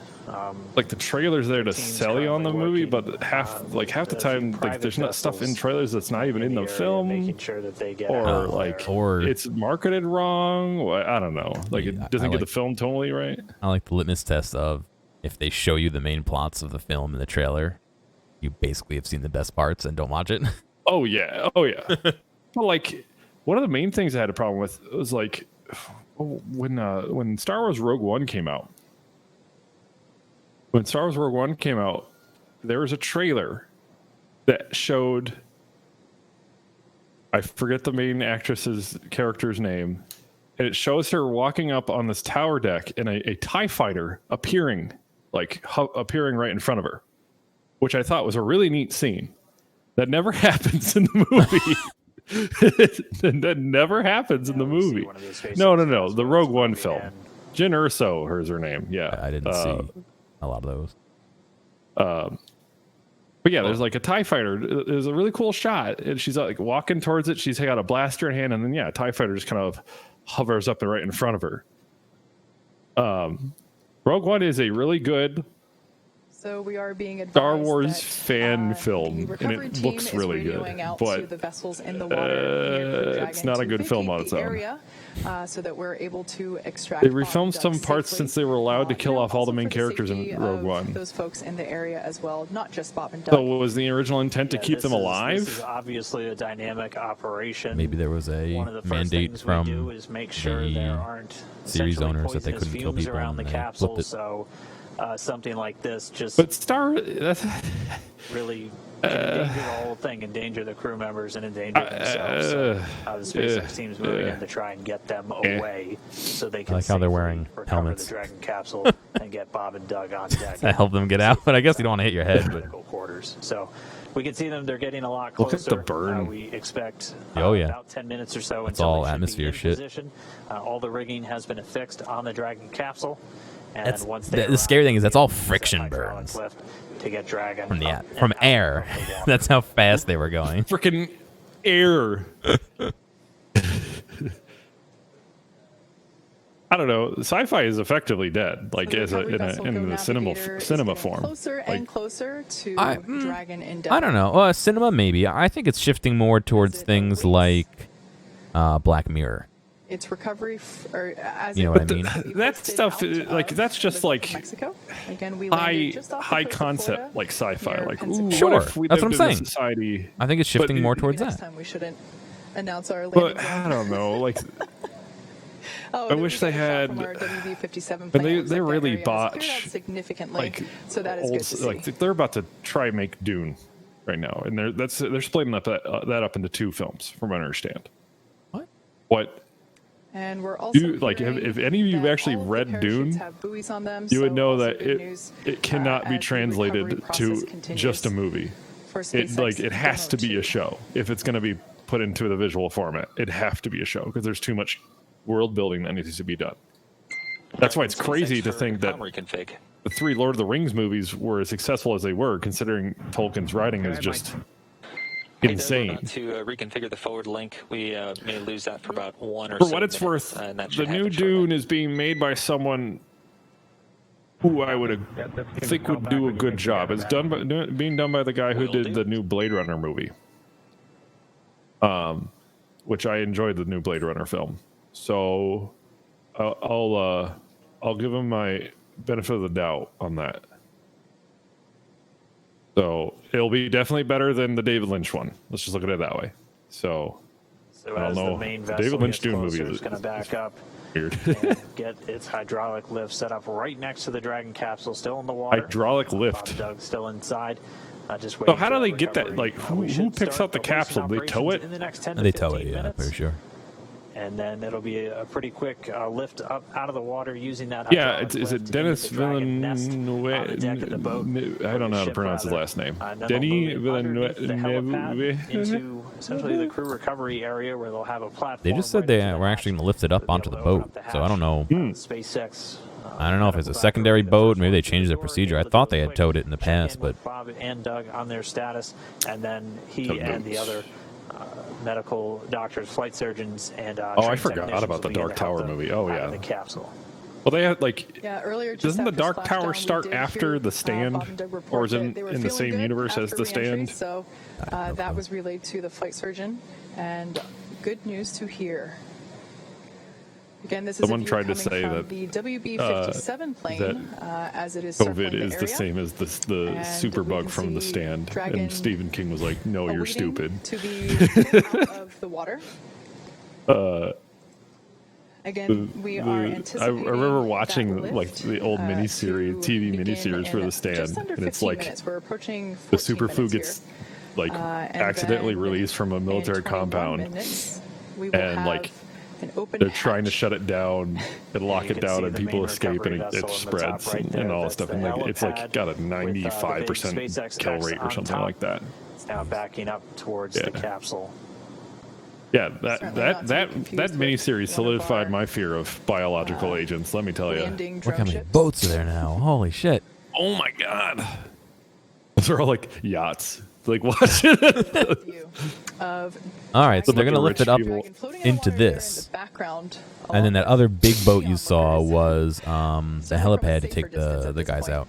Like the trailer's there to team's sell you on the currently movie, working, but half the few time, like private there's not stuff in vessels trailers that's not even in the area, film, making sure that they get or out like, there. Or it's marketed wrong. I don't know. Like Yeah, it doesn't I get the like- film totally right. I like the litmus test of if they show you the main plots of the film in the trailer, you basically have seen the best parts and don't watch it. Oh yeah, but like one of the main things I had a problem with was like when Star Wars Rogue One came out. When Star Wars Rogue One came out, there was a trailer that showed I forget the main actress's character's name. And it shows her walking up on this tower deck and a TIE fighter appearing, appearing right in front of her, which I thought was a really neat scene. That never happens in the movie. That never happens in the movie. No. The Rogue One film. Jyn Erso, is her name. Yeah. I didn't see a lot of those. But yeah, there's like a TIE fighter. It was a really cool shot. And she's like walking towards it. She's got a blaster in hand. And then, a TIE fighter just kind of hovers up and right in front of her. Rogue One is a really good So we are being advised Star Wars that, fan film, and it looks really good. But the vessels in the water it's not a good film on its own. area, so that we're able to extract. They refilmed some parts since they were allowed to kill off all the main characters in Rogue One. Those folks in the area as well, not just Bob and Doug. So was the original intent to keep them alive? This is obviously a dynamic operation. Maybe there was a mandate from the series owners that they couldn't kill people around the and they capsule, flipped it. so something like this just that's really endanger the whole thing, endanger the crew members and endanger themselves. So, the SpaceX team's moving in to try and get them away so they can I like how they're safely wearing recover helmets. the Dragon capsule and get Bob and Doug on deck. I help them get out, but I guess you don't want to hit your head. But Critical quarters. So we can see them. They're getting a lot Look closer. at the burn. We expect about 10 minutes or so It's until all they should be atmosphere in shit. position. All the rigging has been affixed on the Dragon capsule. And That's, once the scary thing is that's all friction burns to get Dragon from up from and air. out of the water. That's how fast they were going. freaking air. I don't know. Sci-fi is effectively dead, like So as the a, recovery vessel in Go the Navigator is cinema getting form. Closer and closer to Dragon in I don't know. Cinema, maybe. I think it's shifting more towards things like Black Mirror. Its recovery, or as You know it what I mean? will be That posted stuff, out like of that's just the like Mexico. Again, we landed just off the high coast of concept, Florida, like sci-fi. near Like, Pensacola. ooh, Sure, what if we that's what lived I'm in a saying. society? I think it's shifting more towards Next that. time we shouldn't announce our But landing. I don't know. Like, Oh, I wish they had. From our WV-57 But plane. they It looks like that really area has botch cleared out significantly. like So that is old, good to see. like they're about to try and make Dune right now, and they're splitting up that up into two films, from what I understand. What? And we're also Like, hearing if any of you have that actually all of the read parachutes Dune, have buoys on them, you would so know also that good news, it cannot be as the translated recovery to process continues just a movie. for It SpaceX it has to be Demo a show if it's going to be put into the visual format. It have to be a show because there's too much world building that needs to be done. That's why it's crazy to think that reconfig. the three Lord of the Rings movies were as successful as they were, considering Tolkien's writing is just insane. To reconfigure the forward link, we may lose that for about 1 or For so what it's minutes, worth, and that the should new happen shortly. Dune is being made by someone who I would think would do a good job. It's being done by the guy who did the new Blade Runner movie, which I enjoyed the new Blade Runner film. So I'll give him my benefit of the doubt on that. So it'll be definitely better than the David Lynch one. Let's just look at it that way. So I don't as know. the main The vessel David Lynch gets Dune closer, movie it's going to back up weird. and get its hydraulic lift set up right next to the Dragon capsule, still in the water. Hydraulic Bob lift. and Doug still inside. Just So waiting how for do they that get that? recovery. Like, We who should picks start up the hoisting capsule? They tow operations it? in the next 10 to They tow it, 15 yeah, minutes. pretty sure. And then it'll be a pretty quick lift up out of the water using that. Yeah, hydraulic is it lift Dennis into the Dragon nest on the deck of the boat, Villeneuve? I or don't know the how to ship, pronounce his rather. last name. Then they'll Denis move it underneath the helipad Villeneuve. into essentially the crew recovery area where they'll have a platform. They just said right they into the were hatch actually going to lift it up to onto be the able to open boat. up the So I don't know. SpaceX. I don't know if it's a secondary boat. Maybe they changed their procedure. I thought they had towed it in the past, but Bob and Doug on their status, and then he Took and the notes. other medical doctors, flight surgeons, and Oh, I trained forgot technicians about the will be Dark to help Tower them movie. Oh, out yeah. of the capsule. Well, they had like. Yeah, earlier just Doesn't the after Dark Tower Splashdown, we start did after hear, The Stand? Bob and Doug report Or is it that they were in the feeling same good universe as after The re-entry, Stand? So that was relayed to the flight surgeon, and good news to hear. Again, this is Someone a view tried to coming say from that, the WB-57 plane that as it is COVID circling is the the area. same as the And super we bug can from The see Stand. Dragon And Stephen King was like, no, you're awaiting stupid. To be pulled out of the water. Again, we are I anticipating remember that watching lift, like the old miniseries, to TV begin miniseries for in The Stand, just under and it's 15 like minutes. We're approaching the 14 superfoo minutes gets here. like accidentally released from a military compound, and like they're trying to shut it down and lock it down, and people escape, and it spreads and all that stuff. And like it's like got a 95% kill rate or something like that. It's now backing up towards the capsule. Yeah, that miniseries solidified my fear of biological agents. Let me tell you. Look how many boats are there now. Holy shit. Oh my god. Those are all like yachts. Like watch it. All right, so they're gonna lift it up into this, and then that other big boat you saw was the helipad to take the guys out.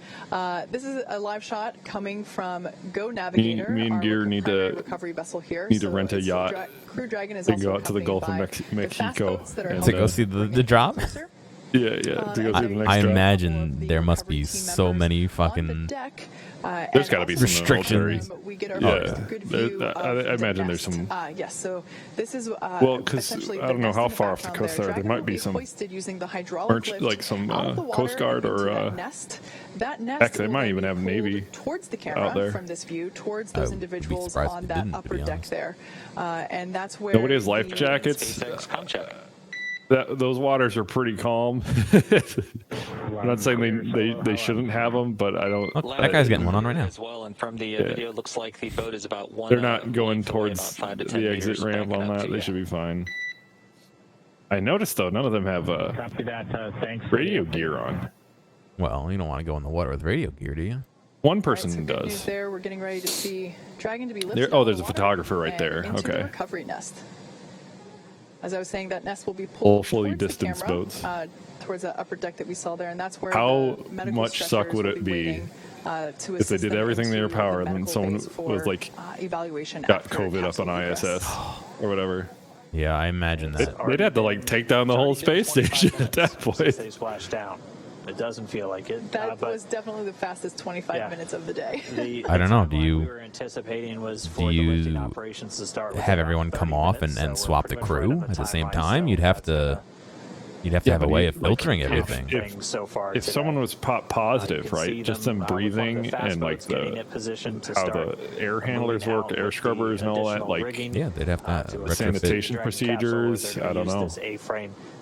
This is a live shot coming from Go Navigator. Me and Gear need to recovery vessel here. Need to rent a yacht. Crew Dragon is also go out to the Gulf of Mexico to go see the drop. Yeah, to go see the next I drop. imagine there must be so many fucking. There's got to be some restrictions. I imagine there's some. Yes, so this is well, because I don't know how far off the coast there. There might be some like some Coast Guard or heck, they might even have Navy towards the camera out there. From this view towards those individuals on that upper deck there, and that's where nobody has life jackets. Those waters are pretty calm. I'm not saying they shouldn't have them, but I don't. Oh, that guy's getting one on right now. As well, and from the video, it looks like the boat is about one. They're not going towards the exit ramp on that. They should be fine. I noticed though, none of them have radio gear on. Well, you don't want to go in the water with radio gear, do you? One person does. There, we're getting ready to see Dragon to be lifted. Oh, there's a photographer right there. Into Okay. the recovery nest. As I was saying, that nest will be pulled fully towards distanced the camera, boats. Towards that upper deck that we saw there, and that's where How the medical much suck would it be if they did everything in their power and then someone was like evaluation got COVID up on ISS or whatever? Yeah, I imagine that. They'd have to like take down the whole space station at that point. They Splashdown. It doesn't feel like it. That was definitely the fastest 25 minutes of the day. I don't know. Do you have everyone come off and swap the crew at the same time? You'd have to have a way of filtering everything. If someone was positive, right? Just them breathing and like how the air handlers work, air scrubbers and all that, like yeah, they'd have to sanitation procedures. I don't know.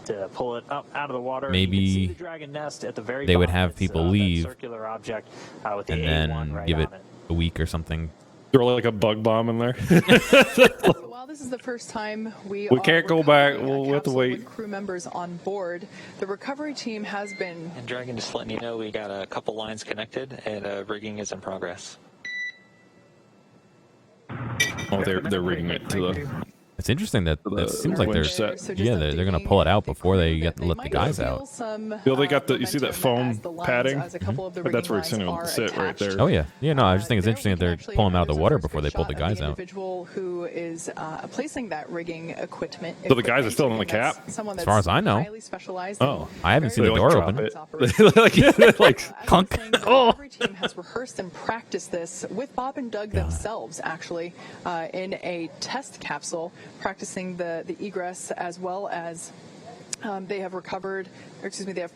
To pull it up out of the water. Maybe the dragon nest at the very they would bottom. have people leave circular object, with the and then right give it on a week or something. Throw like a bug bomb in there. While this is the first time we can't go back. We'll have to wait. Crew members on board. The recovery team has been. And Dragon, just letting you know, we got a couple lines connected, and rigging is in progress. Oh, they're rigging it to the. It's interesting that it seems like they're they're gonna pull it out before they let the guys out. Well, they got you see that foam padding? That's where it's going to sit right there. Oh yeah, no, I just think it's interesting that they're pulling them out of the water before they pull the guys out. Individual who is placing that rigging equipment. So the guys are still in the cap? As far as I know. Oh, I haven't seen the door open. like clunk. The recovery team has rehearsed and practiced this with Bob and Doug themselves, actually, in a test capsule, practicing the egress as well as they have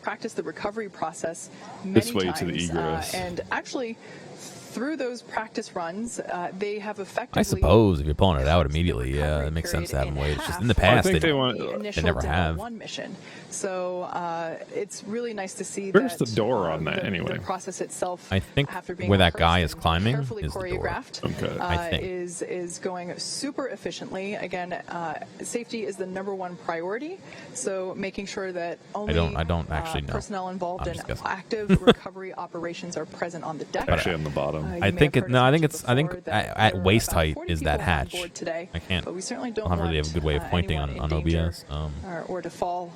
practiced the recovery process many this way times, to the egress. and actually through those practice runs, they have effectively. I suppose if you're pulling it out immediately, yeah, it makes sense to have them wait. It's just in the past, I think they never have. One mission, so it's really nice to see. Where's that, the door on that anyway? The process itself. I think after being where that guy rehearsed is climbing and carefully is the door. choreographed, Okay. I think. is going super efficiently. Again, safety is the #1 priority. So making sure that only I don't actually know. personnel involved in guessing. active recovery operations are present on the deck. Actually on the bottom. I think at waist height is that hatch. I can't. But we certainly don't I don't really want, have a good way of pointing anyone on in danger, OBS. or to fall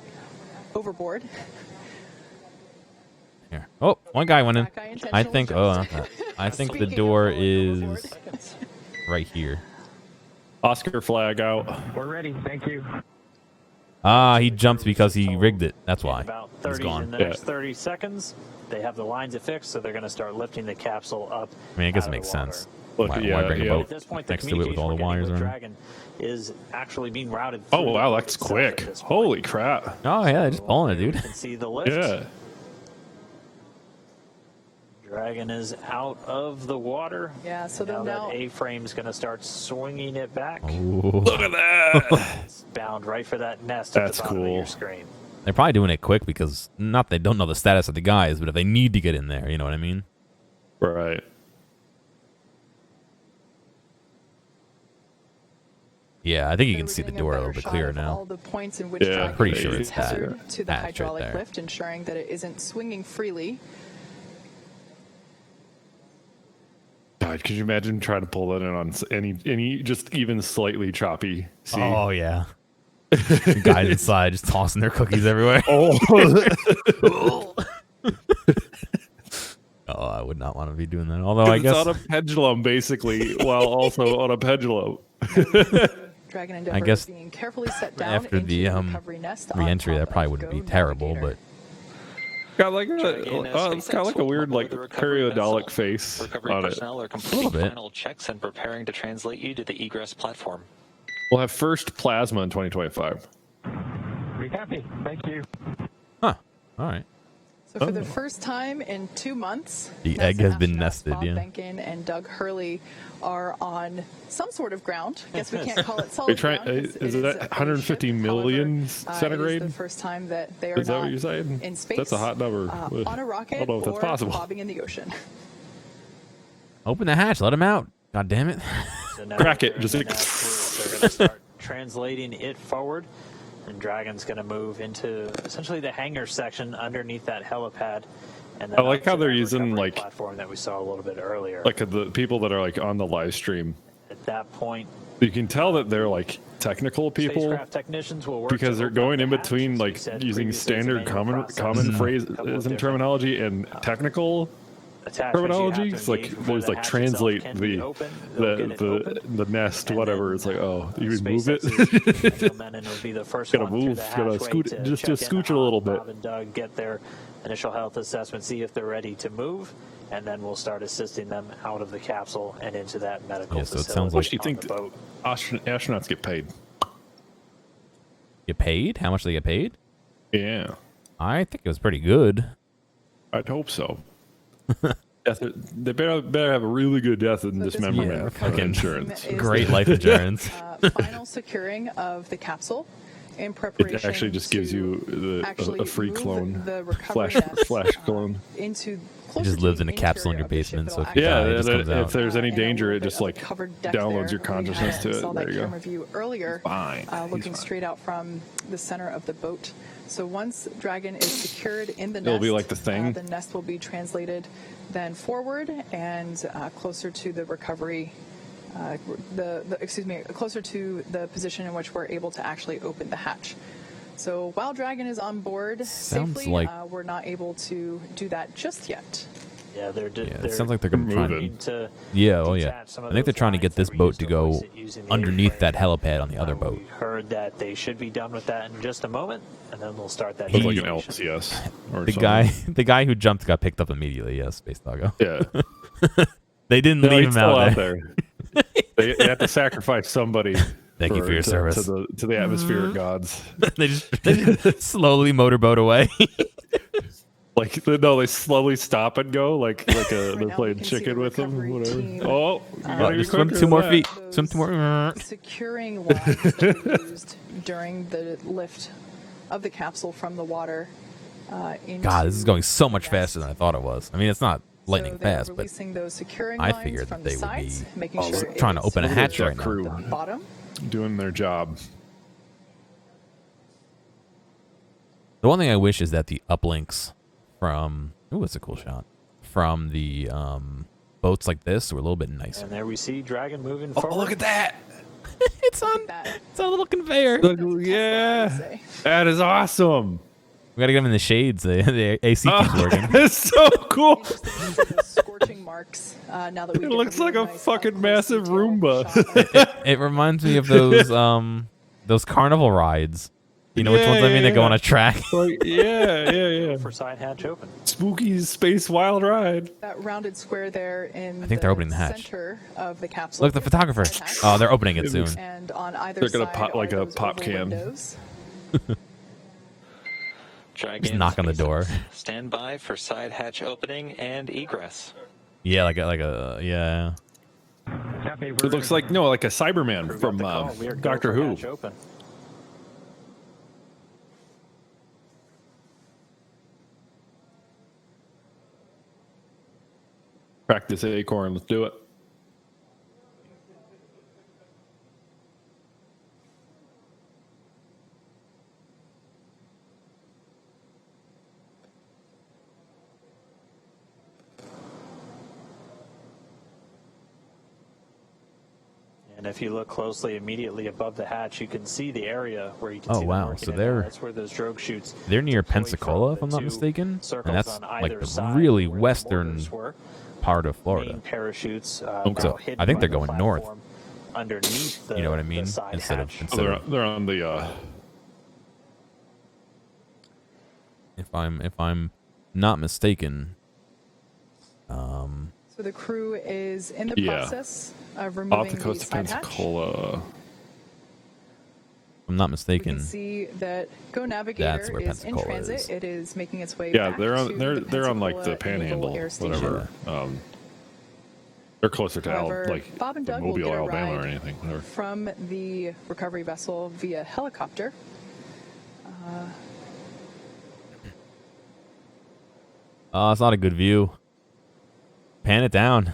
overboard. Here. Oh, one guy went in. That guy I intentionally think. chose Oh, to- not that. I think the Speaking of door falling is overboard. right here. Oscar flag out. We're ready. Thank you. Ah, he jumped because he rigged it. That's why. About He's 30 gone. in the next 30 seconds, they have the lines affixed, so they're going to start lifting the capsule up. I mean, I guess out it of makes the water. sense. Look, Why yeah, bring a yeah. boat At this point, the next to it with all the communication we're wires getting with around? Dragon is actually being routed. Oh through wow, the that's itself quick. at this point. Holy crap. Oh yeah, they're just pulling it, dude. You can see the lift. Yeah. Dragon is out of the water. Yeah, so now they'll that now A-frame's going to start swinging it back. Look at that. It's bound right for that nest That's at the bottom of cool. your screen. They're probably doing it quick because not they don't know the status of the guys, but if they need to get in there, you know what I mean? Right. Yeah, I think you So can we're see the getting door a better little bit shot clearer of now. all the points in which Yeah, Dragon pretty is sure it's that tethered to the hatch right hydraulic there. lift, ensuring that it isn't swinging freely. God, could you imagine trying to pull that in on any just even slightly choppy sea? Oh yeah. The guys inside just tossing their cookies everywhere. Oh. Oh, I would not want to be doing that. Although I It's guess on a pendulum, basically, while also on a pendulum. Dragon Endeavor I guess is being carefully set down after into the recovery nest on re-entry, top that probably of wouldn't be Go terrible, Navigator. but Got like Dragon it's got like a SpaceX weird will like lower the recovery periodolic vessel. face Recovery on it. personnel are completing bit. final checks and preparing to translate you to the egress platform. We'll have first plasma in 2025. We happy. Thank you. huh. All right. So for the first time in 2 months, The NASA egg has been astronauts nested, Bob yeah. Behnken and Doug Hurley are on some sort of ground. Guess we can't call it Are solid you trying? ground 'cause Is it that a closed 150 ship. million However, centigrade? It is the first time that they are Is that what not you're saying? in space. That's a hot number. On a I rocket don't know if that's or possible. bobbing in the ocean. Open the hatch. Let him out. God damn it. So now Crack it, they're just in like- that group. They're going to start translating it forward, and Dragon's going to move into essentially the hangar section underneath that helipad. And then I like up how to they're that using, recovery like- platform that we saw a little bit earlier. Like the people that are like on the live stream, At that point, you can tell that they're like technical people spacecraft technicians will work because to they're open up going the in hatch. between As we like said using previously, it's a standard manual common process. common A phrases couple of and different terminology and technical attachments you have terminology. to It's like engage before there's the like hatch translate itself can be the open. They'll get it open. the nest And whatever. then, It's like, oh, you can move SpaceX's it. Daniel Menon will be the first Gotta one through move, the gotta hatchway scoot it- to just check in scooch it a on little bit. Bob and Doug, get their initial health assessment, see if they're ready to move, and then we'll start assisting them out of the capsule and into that medical Yeah, so it facility. sounds How much do you on think the boat. astronauts get paid? Get paid? How much they get paid? Yeah, I think it was pretty good. I'd hope so. They better have a really good death and So at this point, dismemberment recovery fucking insurance. is Great the, life insurance. Final securing of the capsule in preparation. It actually just gives to you actually a free move clone, the recovery nest, flash clone. into It just lives in a capsule in your basement, so if you Yeah, die, it just comes if out. there's any and a danger, little it bit just of a like covered deck downloads there. your consciousness We to saw it. that There you camera go. view earlier, Fine. He's looking fine. straight out from the center of the boat. So once Dragon is secured in the nest, It'll be like the thing. the nest will be translated then forward and closer to the recovery. Closer to the position in which we're able to actually open the hatch. So while Dragon is on board Sounds safely, like- we're not able to do that just yet. Yeah, they're It sounds like they're going to try moving. and... to Yeah, oh yeah. detach some of I think they're those trying to get lines this that were boat used to to go hoist it using the underneath that A-frame. helipad on the other boat. We heard that they should be done with that in just a moment, and then we'll start that. Look like an demonstration. LCS or The something. guy who jumped got picked up immediately. Yes, Space Doggo. Yeah. They didn't No, leave he's him still out there. they have to sacrifice somebody. Thank you for your service. to the atmospheric gods. they just slowly motorboat away. Like no, they slowly stop and go, like Right they're now we playing can see chicken the with them, recovery whatever. team, Oh, you gotta be Just swim quicker 2 more than feet. that. Swim 2 more. Securing lines that were used during the lift of the capsule from the water. God, this is going so much faster than I thought it was. I mean, it's not lightning so they're fast, but releasing those securing I lines figured from that the they would be sides, making sure trying to it's open a secured hatch right now. crew. at the bottom. Doing their job. The one thing I wish is that the uplinks from it's a cool shot from the boats like this were a little bit nicer. And there we see Dragon moving forward. Oh, look at that! It's on a little conveyor. Yeah, that is awesome. We gotta get them in the shades. The AC keeps working. It's so cool. Scorching marks. Now that we It get looks the like really a nice fucking up-close massive detailed Roomba. shot. It reminds me of those carnival rides. You know which ones I mean? They go on a track. Like, yeah. For side hatch open. Spooky space wild ride. That rounded square there in I think they're opening the hatch. center of the capsule. Look, the photographer. is the hatch. Oh, they're opening it soon. And on either They're gonna side pop like are a those pop oval can. windows. Dragon knock on the door. Stand by for side hatch opening and egress. Yeah, like a yeah. It looks like like a Cyberman from Doctor Who. Open. Crack this acorn. Let's do it. And if you look closely, immediately above the hatch, you can see the area where you can see Oh them wow, working so in. that's where those drogue chutes. they're near deployed Pensacola, if from I'm the not two mistaken, and circles that's on like either the side really where the western mortars were. part of Florida. Main parachutes. So now hidden I think by they're the going north. platform underneath the, You know what I the mean? side Instead hatch. of They're on the. if I'm not mistaken. So the crew is in the process of removing off the coast the of side hatch. Pensacola. If I'm not We mistaken. can see that Go That's Navigator where is in Pensacola transit. is. It is making its way Yeah, back they're to on. They're on like the Pensacola Naval Panhandle, Air Station. whatever. They're closer to However, like Bob and Doug will Mobile, get a Alabama, or ride anything. Whatever. from the recovery vessel via helicopter. Oh, it's not a good view. Pan it down.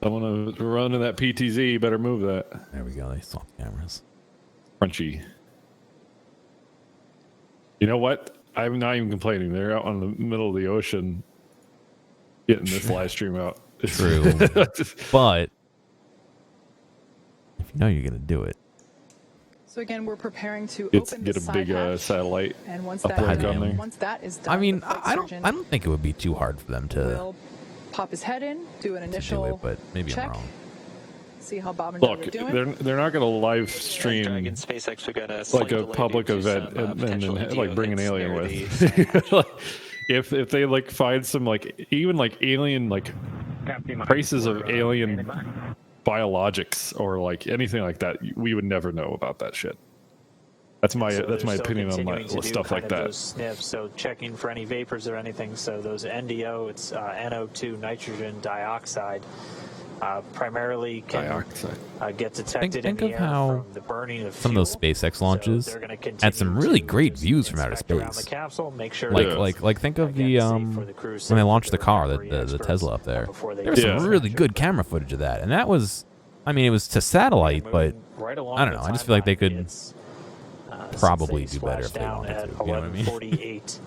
Someone running that PTZ. Better move that. There we go. They swapped cameras. Crunchy. You know what? I'm not even complaining. They're out on the middle of the ocean getting this live stream out. True. But if you know you're gonna do it, So again, we're preparing to Get open a the side big hatch, satellite and once upright that on there. once that is done, I mean, the flight I surgeon don't think it would be too hard for them to will pop his head in, do an do initial it, but maybe check, I'm wrong. see how Bob and Doug Look, are doing. they're not going to live Dragon stream SpaceX, we got a like slight a delay public due to event some, and potential then NDO like bring an hits alien near with. the side hatch. Like, if they like find some like even like alien like traces of alien biologics or like anything like that, we would never know about that shit. That's my So that's they're my still opinion on continuing to do stuff kind like of that. Those sniffs, so checking for any vapors or anything. So those NDO, it's NO2, nitrogen dioxide, primarily can Dioxide. get detected Think in of the air how from the burning of some of those fuel. SpaceX So launches they're gonna had some continue really to great just views from outer inspect around space. the capsule, make sure Like that like think of again, the safe for the crew, when safe they for launched the car, recovery the experts, Tesla up there. before they There was some Yeah. really good camera footage of that, and that was, I mean, it was to satellite, but Moving right along I don't the know. I just feel like they timeline. could It's, since probably they do better if they splashed wanted down to, at you know what I mean? 11:48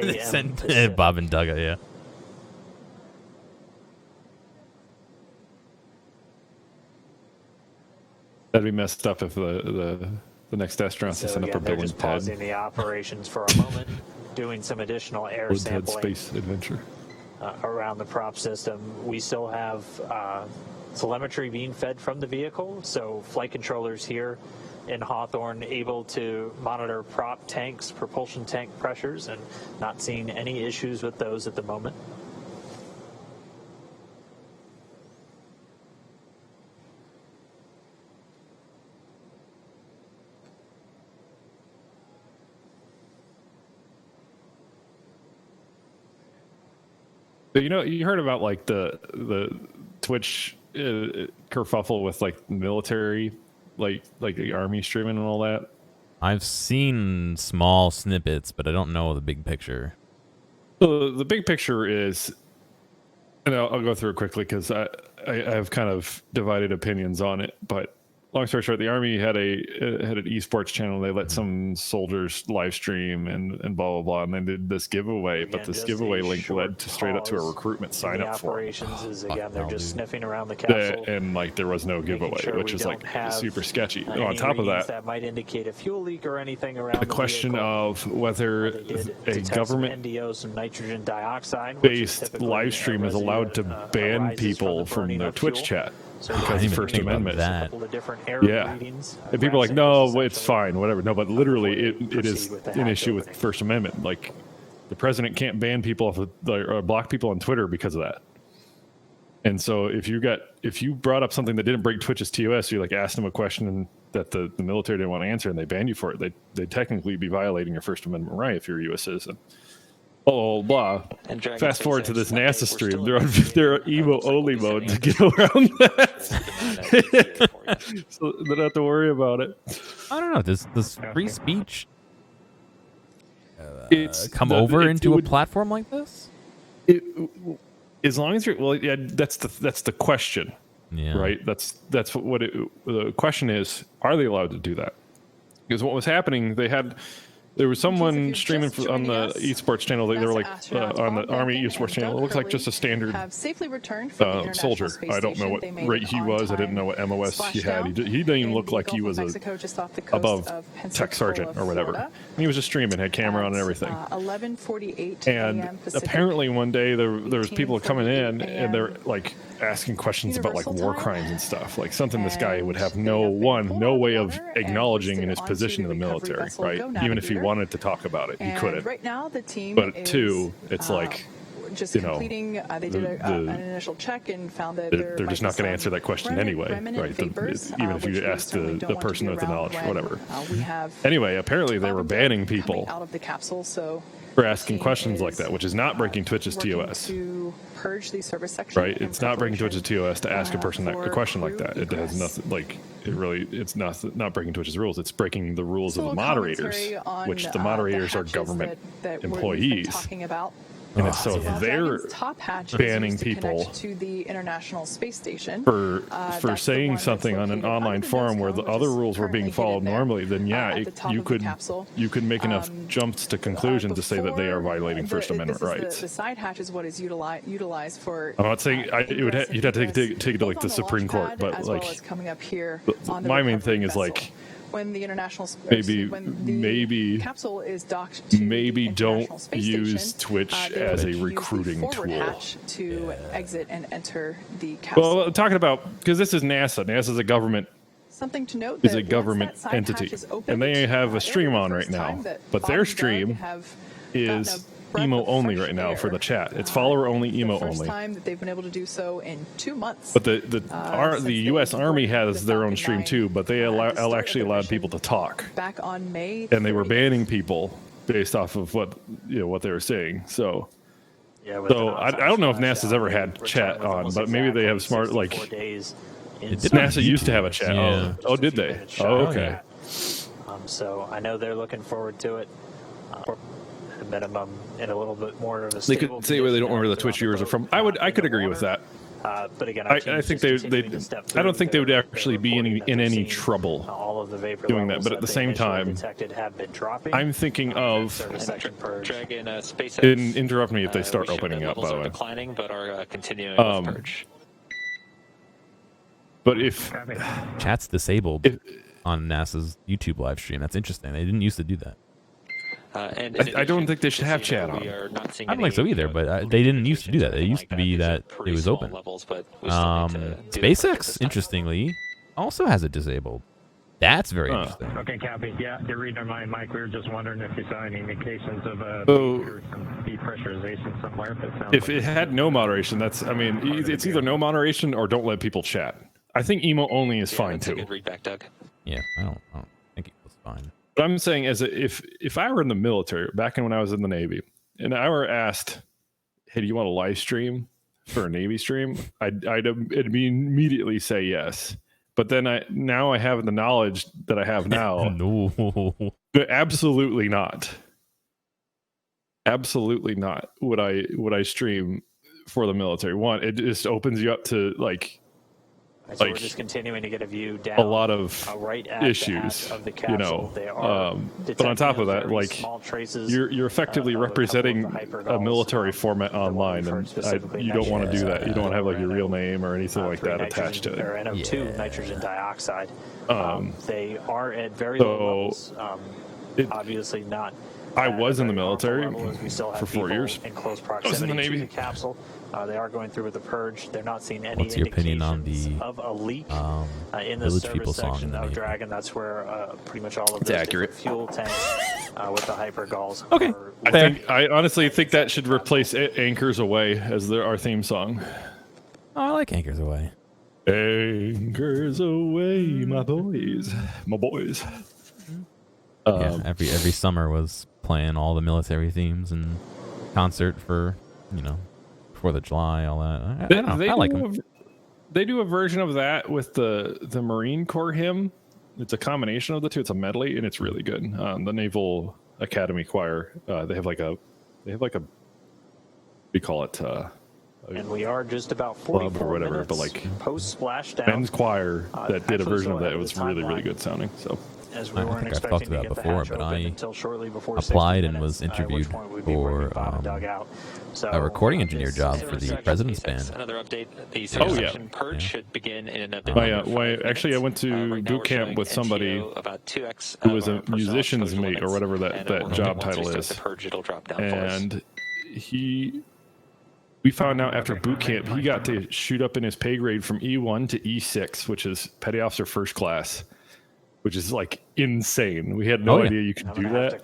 they a.m. sent Pacific. Bob and Doug, yeah. That'd be messed up if the next astronauts So to send up a again, they're Bill just and Ted pausing the operations for a moment, doing some additional air Bill and Ted sampling Space Adventure. around the prop system. We still have telemetry being fed from the vehicle, so flight controllers here in Hawthorne able to monitor prop tanks, propulsion tank pressures, and not seeing any issues with those at the moment. So, you heard about like the Twitch kerfuffle with like military, like the army streaming and all that. I've seen small snippets, but I don't know the big picture. So the big picture is, and I'll go through it quickly because I have kind of divided opinions on it. But long story short, the army had an esports channel. They let some soldiers live stream and blah blah blah, and they did this giveaway. But Again, this just giveaway a link short led straight up to a pause recruitment sign in the up form. operations is again they're hell, just dude. sniffing around the capsule. And like there was no giveaway, sure which we is like don't have, super sketchy. any On top of readings that, might indicate a fuel leak or anything around the question vehicle. of whether They did a detect some government NDO, some nitrogen dioxide, which is based typically live stream is residue allowed to that, ban arises people from from burning the of Twitch fuel. chat So because I of didn't the even First think about Amendment. that. a couple of different error Yeah. readings, And people are like, gram no, samples it's essentially. fine, whatever. No, but literally, it is proceed with the an hatch issue with opening. First Amendment. Like, the president can't ban people off of, or block people on Twitter because of that. And so if you brought up something that didn't break Twitch's TOS, you like asked them a question that the military didn't want to answer, and they banned you for it, they'd technically be violating your First Amendment right if you're a U.S. citizen. Blah. Fast forward to this NASA stream. They're on emo only mode to get around that. So they don't have to worry about it. I don't know. Does free speech come over into a platform like this? As long as you're that's the question, right? That's what the question is. Are they allowed to do that? Because what was happening, there was someone streaming on the esports channel. They were like on the Army esports channel. It looked like just a standard soldier. I don't know what rate he was. I didn't know what MOS he had. He didn't even look like he was above tech sergeant or whatever. And he was just streaming, had camera on and everything. 11:48 and apparently one day there was people coming in and they're like asking questions about like war crimes and stuff. Like something this guy would have no way of acknowledging in his position in the military, right? Even if he wanted to talk about it, he couldn't. Right now, the team but two, it's like, just completing. They did an initial check and found that they're just not going to answer that question anyway, right? Even if you ask the person with the knowledge or whatever. Anyway, apparently they were banning people out of the capsule, so for asking questions like that, which is not breaking Twitch's TOS. To purge the service section, right? It's not breaking Twitch's TOS to ask a person a question like that. It has nothing like it's not breaking Twitch's rules. It's breaking the rules of the moderators, which the moderators are government employees. Talking about. And so they're banning people to the International Space Station for saying something on an online forum where the other rules were being followed normally. Then you could make enough jumps to conclusion to say that they are violating First Amendment rights. The side hatch is what is utilized for. I'm not saying you'd have to take it to like the Supreme Court, but like coming up here my main thing is like. When the international maybe capsule is docked to maybe don't use station, Twitch as a recruiting tool to exit and enter the capsule. Well, talking about because this is NASA. NASA's a government. Something to note is a government entity, and they have a stream on right now. But their stream is emo only right now for the chat. It's follower only, emo only. First time that they've been able to do so in 2 months. But the U.S. Army has their own stream too, but they actually allowed people to talk. Back on May, and they were banning people based off of what they were saying. So, I don't know if NASA's ever had chat on, but maybe they have smart like. NASA used to have a chat. Yeah. Oh, did they? Oh, okay. So I know they're looking forward to it. Minimum in a little bit more of a they could say where they don't know where the Twitch viewers are from. I could agree with that. But again, I think I don't think they would actually be in any trouble doing that. But at the same time, I'm thinking of interrupt me if they start opening up. By the way, declining, but are continuing with purge. But if chat's disabled on NASA's YouTube live stream, that's interesting. They didn't used to do that. I don't think they should have chat on. I don't think so either, but they didn't used to do that. They used to be that it was open. SpaceX, interestingly, also has it disabled. That's very interesting. Okay, copy. Yeah, you're reading my mic. We were just wondering if you saw any indications of some depressurization somewhere. But if it had no moderation, it's either no moderation or don't let people chat. I think emo only is fine too. Good read back, Doug. Yeah, I don't think it was fine. But I'm saying if I were in the military back when I was in the Navy and I were asked, hey, do you want a live stream for a Navy stream? I'd immediately say yes. But then now I have the knowledge that I have now. No. Absolutely not. Absolutely not would I stream for the military. One, it just opens you up to so we're just continuing to get a view down a lot of right issues, of the capsule. They are but on top of that, you're effectively representing a military format online, and you don't want to do that. You don't want to have your real name or anything like that attached to it. Or NO2, nitrogen dioxide. They are at very low levels. Obviously not. I was in the military for 4 years. In close I was in the proximity Navy. to the capsule. They are going through with the purge. They're not seeing any What's your opinion on the of a leak in the Village service People song section in the of Navy? Dragon. That's where pretty much all of It's the accurate. fuel tanks with the hypergalls. Okay. I honestly think that should replace Anchors Away as our theme song. Oh, I like Anchors Away. Anchors away, my boys. My boys. Yeah, every summer was playing all the military themes and concert for, 4th of July, all that. I don't know. I like them. They do a version of that with the Marine Corps hymn. It's a combination of the two. It's a medley, and it's really good. The Naval Academy Choir. They have like a we call it. And we are just about 44 or whatever, minutes but like post Splashdown. men's choir that did a version of that. It actually was really, really good sounding. So As we weren't think I've expecting talked to about get the before, hatch but open I until shortly before applied 60 and was minutes, at which interviewed point we'd be bringing for, Bob and Doug out. So, a recording engineer this job is for the section President's 56. Band. Another update: the Oh, yeah. section purge should begin in a bit My, under 5 actually, I went minutes. to Right now boot we're camp showing with somebody NTO about 2x who was of a our personnel musician's exposure mate or limits, whatever and that once job we title start is. the purge, it'll drop down for us. And we found out after boot camp he got to shoot up in his pay grade from E1 to E6, which is Petty Officer First Class, which is like insane. We had no idea you could do that.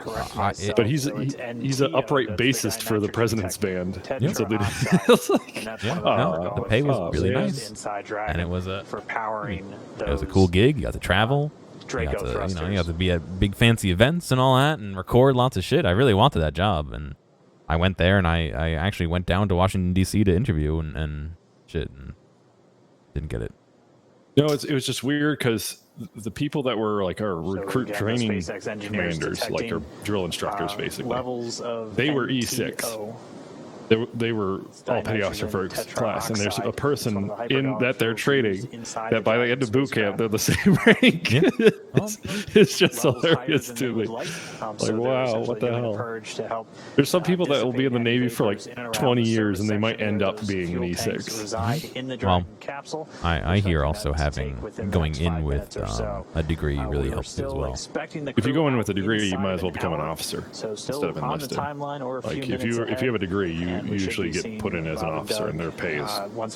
But he's an upright bassist for the President's Band. So they the pay was really nice, and it was a cool gig. You got to travel. You got to be at big fancy events and all that, and record lots of shit. I really wanted that job, and I went there, and I actually went down to Washington D.C. to interview and shit, and didn't get it. No, it was just weird because the people that were like our recruit training commanders, like our drill instructors, basically, they were E6. They were all Petty Officer First Class, and there's a person in that they're training that by the end of boot camp they're the same rank. Yeah. It's just hilarious to me. Like, wow, what the hell? There's some people that will be in the Navy for like 20 years, and they might end up being an E6. Well, I hear also going in with a degree really helps too as well. If you go in with a degree, you might as well become an officer instead of enlisted. Like if you have a degree, you usually get put in as an officer, and their pay is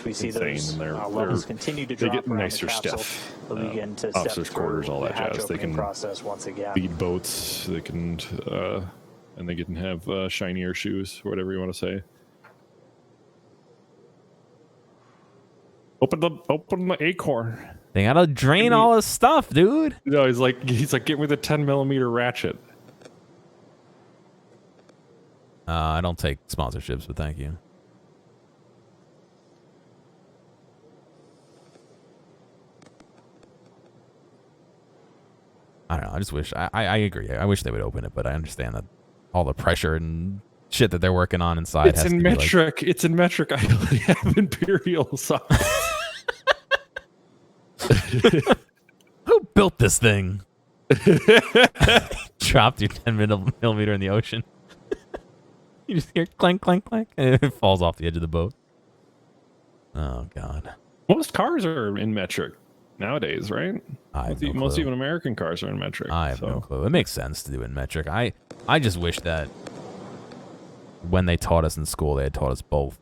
insane, and they get nicer stuff. Officers' quarters, all that jazz. They can lead boats. They can, and they can have shinier shoes, or whatever you want to say. Open the acorn. They gotta drain all his stuff, dude. No, he's like, get me the 10mm ratchet. I don't take sponsorships, but thank you. I don't know. I just wish. I agree. I wish they would open it, but I understand that all the pressure and shit that they're working on inside. It's in metric. It's in metric. I only have imperial size. Who built this thing? Dropped your 10mm in the ocean. You just hear clank, clank, clank, and it falls off the edge of the boat. Oh, God. Most cars are in metric nowadays, right? Most even American cars are in metric. I have no clue. It makes sense to do it in metric. I just wish that when they taught us in school, they had taught us both.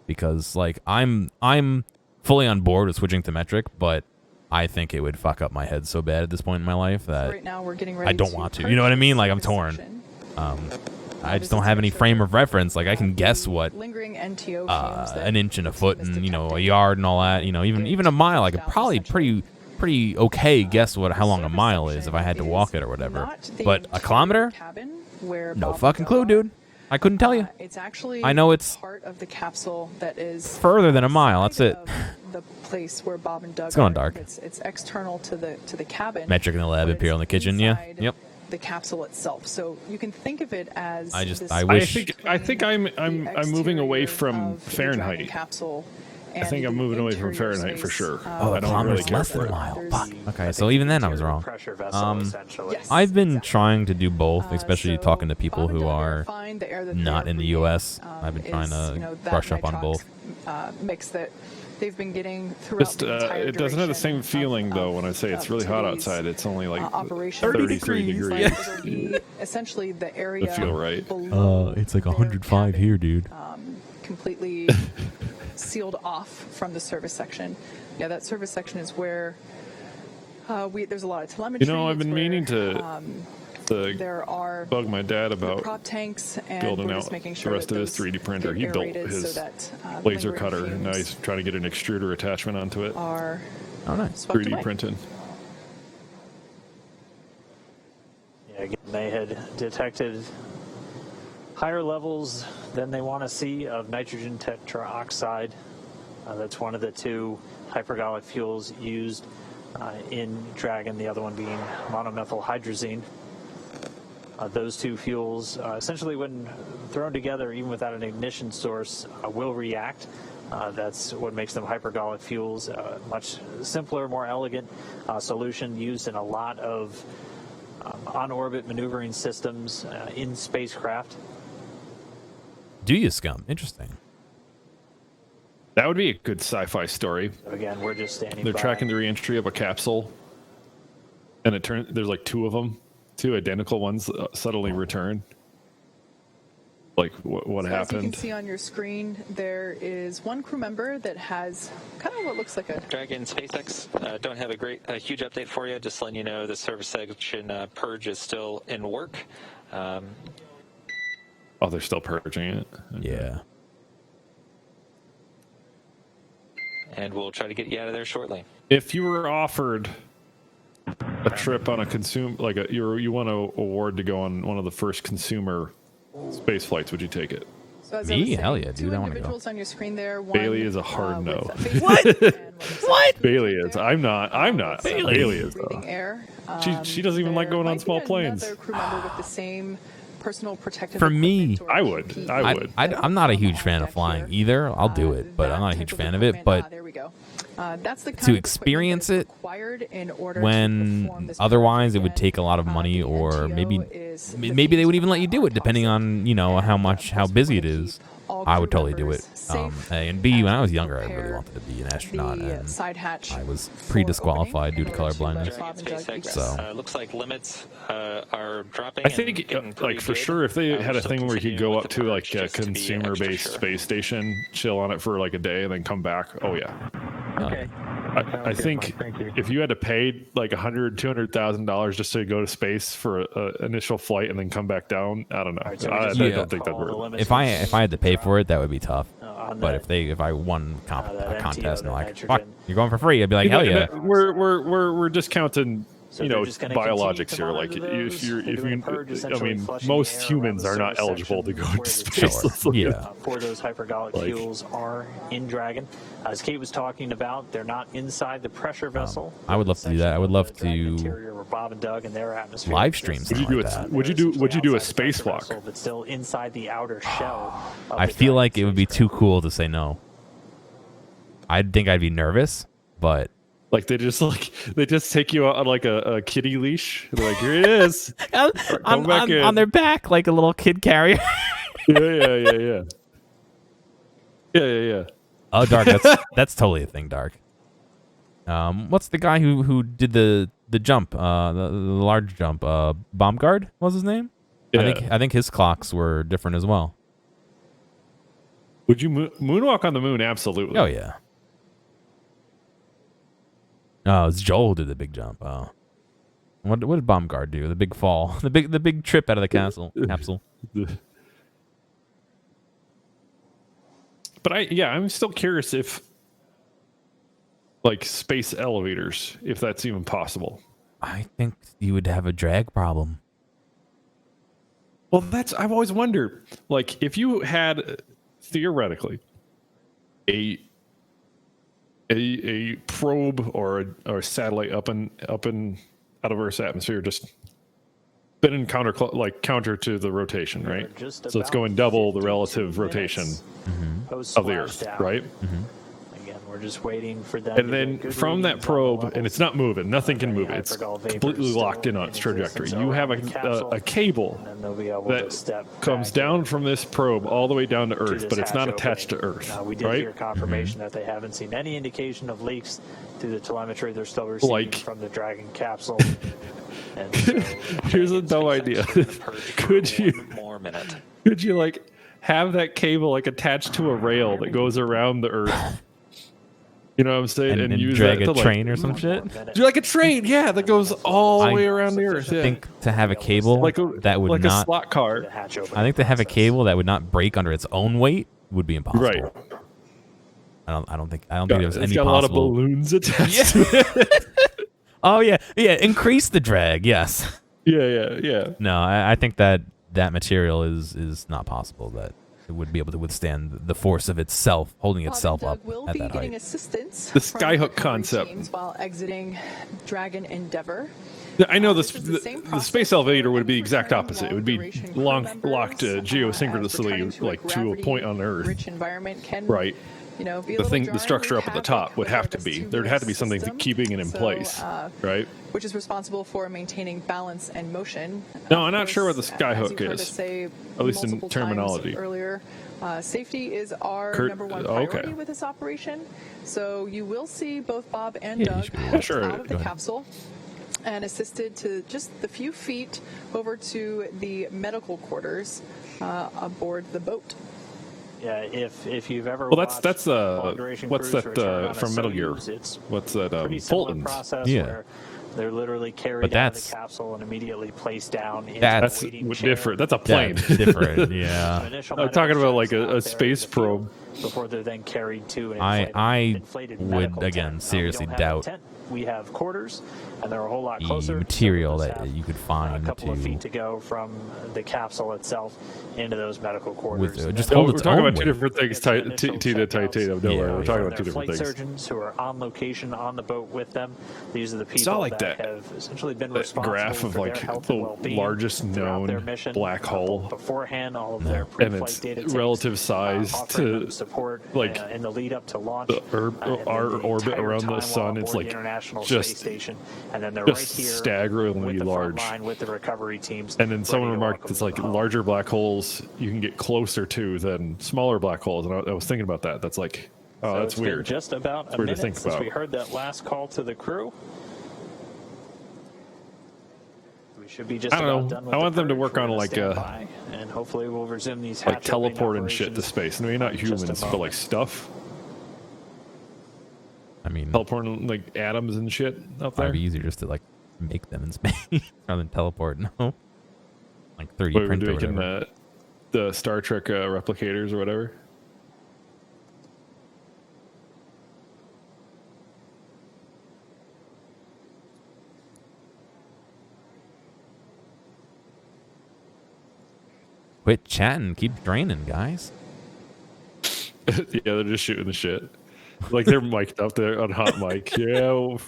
Because, like, I'm fully on board with switching to metric, but I think it would fuck up my head so bad at this point in my life that right now we're getting ready I don't want to. You know what I mean? Like, I'm torn. I just don't have any frame of reference. Like, I can guess what an inch and a foot and, a yard and all that. Even a mile, I could probably pretty okay guess how long a mile is if I had to walk it or whatever. But a kilometer? No fucking clue, dude. I couldn't tell you. It's actually I know it's part of the capsule that is further than a mile. That's it. The place where Bob and Doug it's going dark. It's external to the cabin. Metric in the lab, imperial in the kitchen. Yeah. Yep. The capsule itself, so you can think of it as. I wish. I think I'm moving away from Fahrenheit. Capsule. I think I'm moving away from Fahrenheit for sure. Oh, I don't really care less than for a it. mile. Fuck. Okay, so even then I was wrong. Yes. I've been trying to do both, especially talking to people who are not in the U.S. I've been trying to brush up on both. Mix that they've been getting throughout the entire it doesn't have the same feeling though when I say it's really hot outside. It's only like 33 degrees. It'll be essentially the area. I feel right. It's like 105 here, dude. Completely sealed off from the service section. Yeah, that service section is where there's a lot of telemetry. I've been meaning to to there are bug my dad about prop tanks, and building we're out just making the sure rest that of his those 3D printer. get He built aerated his so that laser lingering cutter, and now fumes he's trying to get an extruder attachment onto it. are Oh, nice. swept 3D away. printed. Yeah, again, they had detected higher levels than they want to see of nitrogen tetroxide. That's one of the two hypergolic fuels used in Dragon, the other one being monomethyl hydrazine. Those two fuels, essentially when thrown together, even without an ignition source, will react. That's what makes them hypergolic fuels. Much simpler, more elegant solution used in a lot of on-orbit maneuvering systems in spacecraft. Do you scum? Interesting. That would be a good sci-fi story. Again, we're just standing They're by. tracking the reentry of a capsule, and it turns there's like two of them, two identical ones suddenly return. Like what So as you happened? can see on your screen, there is one crew member that has kind of what looks like a Dragon SpaceX, don't have a huge update for you. Just letting you know the service section purge is still in work. Oh, they're still purging it. Okay. Yeah. And we'll try to get you out of there shortly. If you were offered a trip on a you won an award to go on one of the first consumer space flights, would you take it? So as Me? I was saying, Hell yeah, dude, two I wanna go. individuals on your screen there. One, Bailey is a hard no. with a face mask and what? What? Bailey is. I'm not. Bailey is. Breathing Though. air. She doesn't even like There going on might be small planes. Another crew member with the same personal protective For me, equipment or I would. PPE I would. I'm not a huge fan of deck flying here. either. I'll do it, but I'm not a That huge type of fan of it. equipment- But there we go. That's the kind to of experience equipment that is it required in order to when perform this otherwise it would project. take a lot of money, The or NTO maybe is the maybe they would fees even let you do it depending on how busy it is. all I would crew totally do it. members safe A, and B, when I as was we younger, I really prepare wanted to be an astronaut, the and side hatch I was for pre-disqualified due to opening in color order to let blindness. Bob and Doug SpaceX, egress. looks like limits are dropping. I and think, getting pretty like for good. sure, if they We're had a still thing where you could continuing go with up the to purge like a just to be extra consumer-based sure. space station, chill on it for like a day, and then come back. Oh yeah. Okay. I Sounds good, think Mike. Thank you. if you had to pay like $100,000-$200,000 just to go to space for a initial flight and then come back down, I don't know. All right, so we I just Yeah. don't think that'd call the work. limits If I had to pay for it, that would be tough. on But that. if I won a that contest and NTO, like, that fuck, nitrogen. you're going for free, I'd be like, hell yeah. We're discounting, So you they're know, just gonna continue biologics to here. Like monitor if those. you're They're if doing you, a purge, I essentially mean, flushing most the air humans around are the not service eligible to go section into where the space. Yeah. for those hypergolic Like- fuels are in Dragon. As Kate was talking about, they're not inside the pressure vessel. I would love to do that. I would love The Dragon to interior where Bob and Doug and their atmosphere. live stream Would you something do like it? that. Would you do a spacewalk? But still inside the outer shell. Of I the feel Dragon like it would be too spacecraft. cool to say no. I think I'd be nervous, but Like they just take you out on like a kitty leash. They're like, here it is. on, back in. on their back like a little kid carrier. Yeah. Oh, Dark, that's totally a thing, Dark. What's the guy who did the jump, the large jump? Baumgard was his name. Yeah. I think his clocks were different as well. Would you moonwalk on the moon? Absolutely. Oh yeah. Oh, it's Joel who did the big jump. Oh, what did Baumgard do? The big fall, the big trip out of the capsule. But I'm still curious if like space elevators, if that's even possible. I think you would have a drag problem. Well, I've always wondered, like, if you had theoretically a probe or a satellite up and out of Earth's atmosphere, just been in counter to the rotation, right? Just So it's about going double the 52 relative rotation minutes of the Earth, post-splashdown. right? Again, we're just waiting for them. And to then get good from that readings on the probe, levels and it's not moving, nothing can of move any it. It's hypergol vapors completely still locked in on its in trajectory. existence You have around the capsule, a cable and then they'll be able to step that comes back down from this probe all the way down to to Earth, this but it's not hatch attached to opening. Earth, We did right? hear confirmation that they haven't seen any indication of leaks through the telemetry they're still receiving Like- from the Dragon capsule. And so Here's a dumb idea. Could you One more minute. could you like have that cable like attached to a rail that goes around the Earth You know what I'm saying? and use drag that a to, train like, or some shit. do like a train, yeah, that goes all the I way around the Earth. I Yeah. think to have a cable that would like not. a slot car. I think to have a cable that would not break under its own weight would be impossible. Right. I don't think there's It's any got a lot of possible. balloons attached to it. Oh yeah. Increase the drag. Yes. Yeah. No, I think that material is not possible. That it would be able to withstand the force of itself holding Bob itself and up Doug will at be that getting height. assistance The from skyhook recovery concept. teams while exiting Dragon Endeavour. I know This is the same the process space elevator would be for exact returning opposite. It would be long-duration crew locked members, as geosynchronously, returning to a like to a point on Earth. gravity-rich environment can, Right. be a The little thing, the jarring. structure We up at the have, top like, would a have to be. There'd have to be something system, keeping it in so, place, right? which is responsible for maintaining balance and motion. No, Of I'm not sure what the course, skyhook as you've heard is, us say at least in multiple times terminology. Earlier, safety is our number one okay. priority with this operation. So you will see both Bob and Yeah, you Doug should be- lift sure, out of go the ahead. capsule and assisted to just the few feet over to the medical quarters aboard the boat. Yeah, if you've ever Well, watched that's long-duration what's cruise that return on a from Metal Gear? Soyuz, it's What's that? pretty similar Fulton's. process Yeah. where they're literally carried But out of that's- the capsule and immediately placed down into That's a waiting Different. chair. That's a plane. That's different. Yeah. Initial I'm talking medical about like checks out a there space in the field probe. before they're then carried to an I inflated would, medical again, tent. seriously we don't doubt have a tent. We have quarters, and they're a whole lot the closer. material So we that just have you could find a couple of to- feet to go from the capsule itself into those medical quarters. With, And just then hold we're its talking own about two weight. different things. get the initial Tina, checkouts. Tatum. Don't Yeah, worry, we're talking from about two their different flight things. surgeons who are on location on the boat with them. These are the people saw, like, that that- have essentially been That responsible graph of for like their health the and well-being largest throughout their known mission, black hole beforehand, all of their and pre-flight its data takes, relative size offering them to support like in the lead up to launch, our and then the orbit entire around the time sun. while It's aboard like the International just Space Station, and then they're just right here staggeringly with the front large. line with the recovery teams. And then someone ready to remarked welcome it's them like home. larger black holes you can get closer to than smaller black holes, and I was thinking about that. That's like, oh, So that's it's been weird. just about It's a weird to minute think since about. we heard that last call to the crew. We should be just I don't about know. done with I the want them to purge. work We're on, gonna like, stand by, and hopefully we'll resume these Like hatch opening teleporting shit to operations space. I mean, not in just a humans, but like moment. stuff. I mean, Teleporting like atoms and shit up there. it'd be easier just to like make them in space rather than teleport. No, like 3D What we're print or doing whatever. the Star Trek replicators or whatever. Quit chatting, keep draining, guys. Yeah, they're just shooting the shit. Like they're mic'd up there on hot mic. Yeah, well,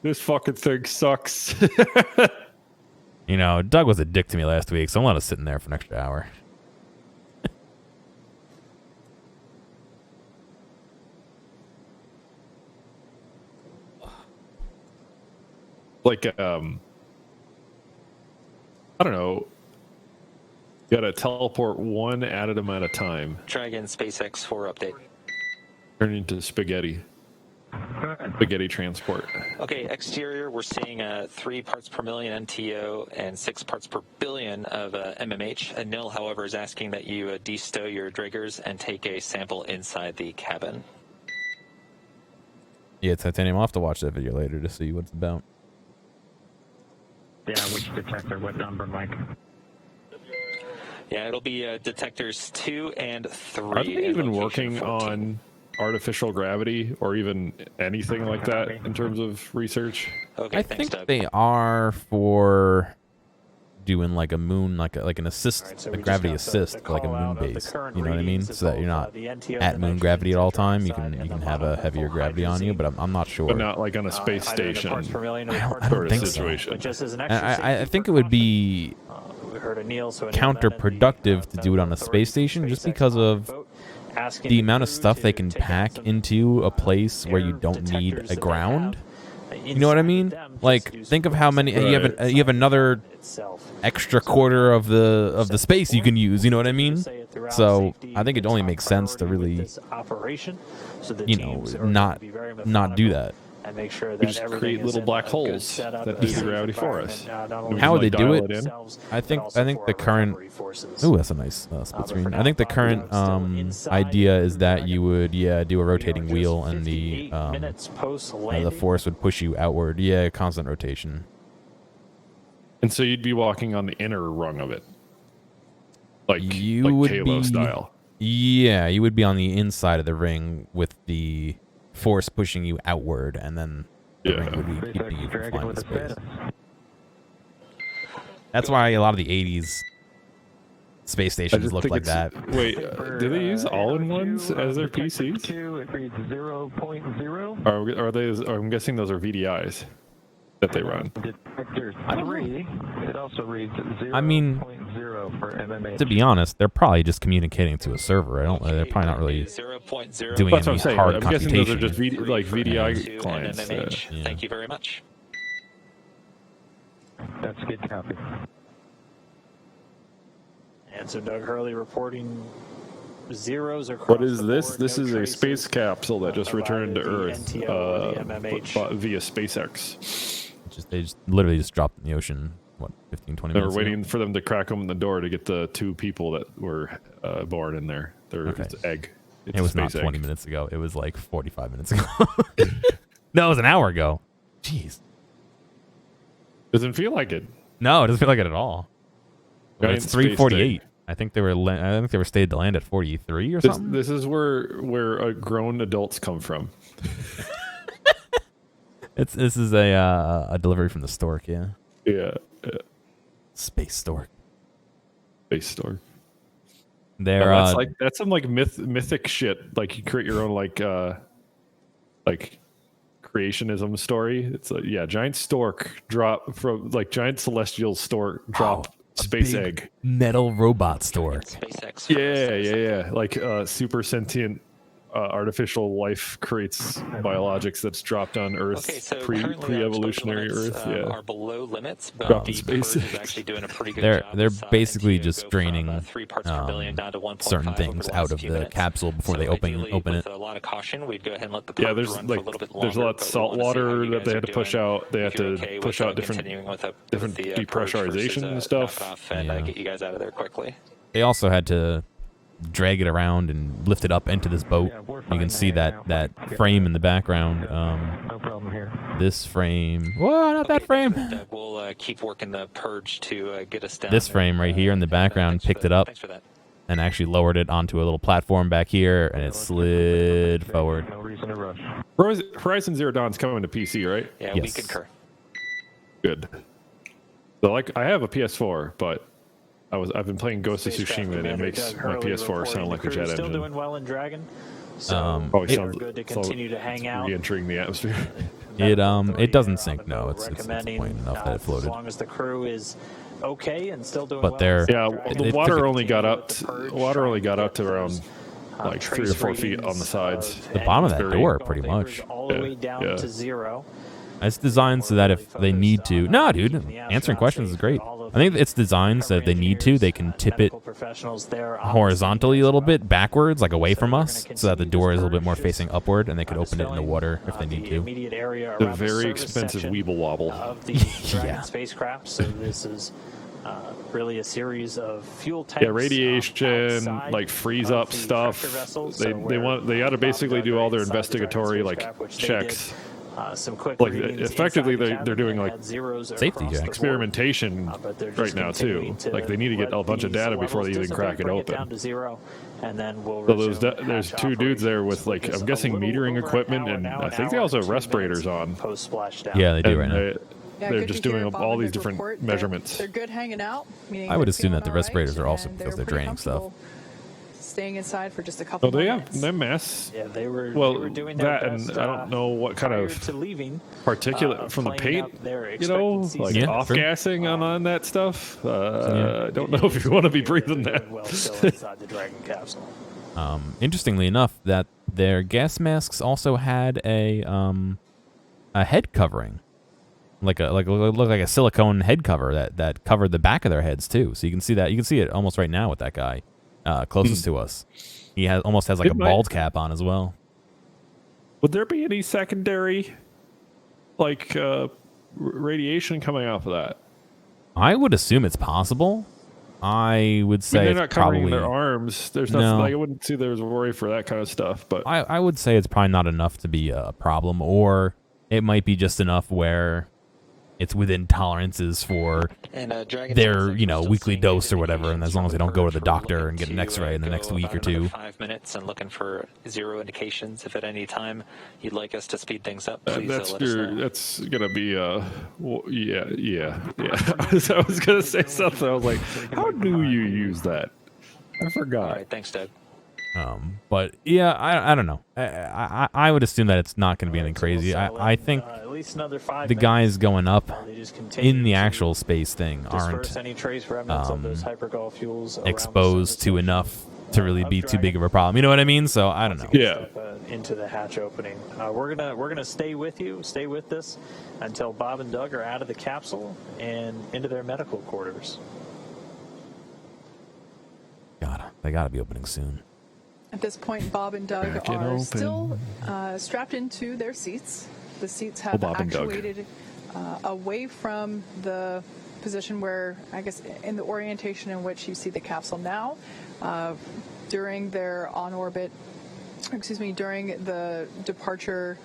this fucking thing sucks. You know, Doug was a dick to me last week, so I'm not sitting there for an extra hour. Like, I don't know. You gotta teleport one atom at a time. Dragon SpaceX 4 update. Turn into spaghetti. Spaghetti transport. Okay, exterior, we're seeing 3 parts per million NTO and 6 parts per billion of MMH. And Nil, however, is asking that you destow your Driggers and take a sample inside the cabin. Yeah, Titanium. I'll have to watch that video later to see what it's about. Yeah, which detector? What number, Mike? Yeah, it'll be detectors 2 and 3. Are they in even location working 14. on artificial gravity or even anything like that in terms of research? Okay, I thanks, think Doug. they are for doing like a moon, like an assist, All right, so a we just gravity got assist, the like a call moon out of the base. current You know what I mean? readings. So that It's you're all, not the NTO at moon dimensions, gravity at all etc. time. You outside, can and the have a model heavier full gravity on you, hydrazine. but I'm not sure. But not like on a space Either in the parts station per million or I the don't- parts I per don't sort of think so. situation. But just as an And extra I safety think it would precaution, be we heard a Neil, so Neil Bennett, counterproductive the, to do it on a authority space for station just SpaceX because on of boat, asking the the amount of crew stuff they to can take out pack some, into a place where you air don't need detectors a that they ground. have You know what I inside mean? them just Like, to do think some of how work many Right. you have another itself. extra quarter of the space you can use. You know what I mean? So I think it only makes sense to really, operation, so the you know, teams are not gonna be very not do methodical. that. and make sure We that just everything create is little in black a good holes setup, that a do the safe gravity for us. environment, not We only can, How would like, they do dial it? in. themselves, I but think also the for our current. recovery forces. Ooh, that's a nice split But screen. for I think the now, Bob current Young still inside idea is Crew that Dragon. you would do a rotating We are wheel just and the 58 minutes the post-landing. force would push you outward. Yeah, constant rotation. And so you'd be walking on the inner rung of it, like You would Halo be style. Yeah, you would be on the inside of the ring with the force pushing you outward, and then the Yeah. ring would be keeping you from Dragon flying with into a space. status. That's why a lot of the 80s space I stations just look think like it's- that. Wait, For, do they use all-in-ones Arrow 2, as their Detective PCs? 2, it reads 0.0. Are they? I'm guessing those are VDIs that they run. Detector I don't 3, it also reads 0.0 I mean, for MMA. to be honest, they're probably just communicating to a server. They're probably not really doing That's what I'm any saying. hard I'm guessing those are computation. just like VDI to clients. MMH. Yeah. Thank you very much. That's a good copy. And so Doug Hurley reporting zeros across What is the this? board, This no is a traces space capsule that just of returned to either the Earth NTO or the MMH. via SpaceX. They just literally just dropped in the ocean, what, 15, 20 They were minutes ago? waiting for them to crack open the door to get the 2 people that were born in there. Okay. It's egg. It's It was not space 20 egg. minutes ago. It was like 45 minutes ago. No, it was an hour ago. Jeez. Doesn't feel like it. No, it doesn't feel like it at all. But Giant it's space 3:48. I think they were stated to land at 43 or This, something. this is where grown adults come from. This is a delivery from the stork, yeah. Yeah. Space stork. Space store. They're That's some like mythic shit. Like you create your own like creationism story. It's like, yeah, giant stork drop from like giant celestial stork drop space big egg. metal robot stork. SpaceX. Yeah. Like super sentient artificial life creates biologics that's dropped on Earth Okay, so pre-evolutionary Earth. Yeah. Are below limits, but Drop the in purge space. is actually doing a pretty good They're job. they're This, basically NTO just go from, draining 3 parts per billion down to 1.5 certain over things the out last of few the minutes. capsule before So they open ideally, it. with a lot of caution, we'd go ahead and let the Yeah, purge there's run like for a little bit there's a longer, lot of but we salt wanna see how water you that guys they are had to push doing. out. They had If you're to okay push with, out different continuing with different the, purge depressurization versus, and stuff. knock off and Yeah. get you guys out of there quickly. They also had to drag it around and lift it up into this boat. Yeah, we're You fine can see to hang that out. frame in the background. No problem here. This frame. Whoa, not that frame. Doug, we'll keep working the purge to get us down. This there. frame right here in the background Thanks for picked that. it up Thanks for that. and actually lowered it onto a little platform back here, and it slid forward. No reason to rush. Horizon Zero Dawn's coming to PC, right? Yeah, we Yes. concur. Good. So like I have a PS4, but I've been playing Ghost of Spacecraft Tsushima and it Commander makes Doug my Hurley PS4 reporting sound the like a crew jet is still engine. doing well in Dragon, so Oh, they're sounds- good to so continue to hang out. Re-entering the atmosphere. It doesn't sink. on the No, boat, it's recommending, buoyant enough that it as floated. long as the crew is okay and still doing But well. they're- Yeah, It the took water it- only got up. The purge, Water only got trying up to to get around those, like 3 or trace 4 feet on the readings sides. of The bottom of that any door, gulf pretty vapors much. all the Yeah, way down yeah. to 0. It's designed so that if they need to, no, dude, answering questions is great. I think it's designed so that if they need to, they can tip it horizontally a little bit backwards, like away from us, so that the door is a little bit more facing upward, and they could open it in the water if they need to. The very expensive Weeble Wobble. Of the Dragon spacecraft, so this is really a series of fuel tanks. Yeah, radiation, outside like freeze of up the stuff. pressure vessels, They so they where got to basically do all their inside the Dragon investigatory like spacecraft, which they checks. did, some quick Like, readings effectively, inside the they're cabin doing, that like, had zeros safety across the checks. board. Experimentation But they're right just now too. continuing to Like they need to get let a bunch of these data before they levels even crack it dissipate, bring open. down to 0, and then we'll So resume there's hatch 2 dudes there operations, with like which is I'm a guessing little metering over an equipment, hour and now, I an think they hour also and have 2 respirators minutes on. post splashdown. Yeah, they do And right now. Yeah, they're good just to hear doing Bob all and these his different report. measurements. They're good hanging out. Meaning I would they're assume that the feeling all respirators are also and because they're pretty draining stuff. comfortable Staying inside for just a couple Oh, they more have minutes. them masks. Yeah, they were doing that their and best, I don't know what kind prior of to leaving, particulate from the playing paint, up their you know, expectancy like Yeah, off true. gassing on that stuff. Yeah. I don't know if you want to be breathing They're that. doing well still inside the Dragon capsule. Interestingly enough, that their gas masks also had a head covering, looked like a silicone head cover that covered the back of their heads too. So you can see that. You can see it almost right now with that guy closest to us. He almost has like It a might- bald cap on as well. Would there be any secondary like radiation coming off of that? I would assume it's possible. I would say they're it's not covering probably their arms. There's nothing. Like, I wouldn't see there's a worry for that kind of stuff. But I would say it's probably not enough to be a problem, or it might be just enough where it's within tolerances for their, weekly dose or whatever, and as long as they don't go to the doctor and get an X-ray in the next week or two. 5 minutes and looking for 0 indications. If at any time you'd like us to speed things up, please let us know. That's gonna be yeah. I was gonna say something. I was like, how do you use that? I forgot. All right, thanks, Doug. But yeah, I don't know. I would assume that it's not going to be anything crazy. I think at least another 5 the guys going up minutes. in the actual space thing aren't Any trace remnants of those hypergol fuels exposed to enough to really be too big of a problem. You know what I mean? So I don't know. Yeah. Into the hatch opening. We're gonna stay with you. Stay with this until Bob and Doug are out of the capsule and into their medical quarters. God, they got to be opening soon. At this point, Bob and Doug Back it are open. still strapped into their seats. The seats have Bob and Doug. actuated away from the position where, I guess, in the orientation in which you see the capsule now. During their during the departure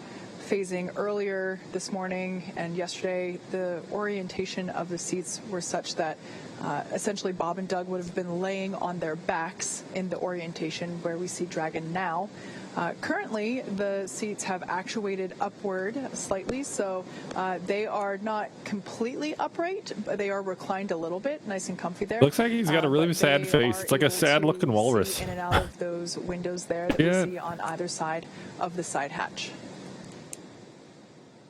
phasing earlier this morning and yesterday, the orientation of the seats were such that essentially Bob and Doug would have been laying on their backs in the orientation where we see Dragon now. Currently, the seats have actuated upward slightly, so they are not completely upright, but they are reclined a little bit, nice and comfy there. Looks like he's got a really sad face. It's like a sad-looking walrus. In and out of those windows there that we see on either side of the side hatch.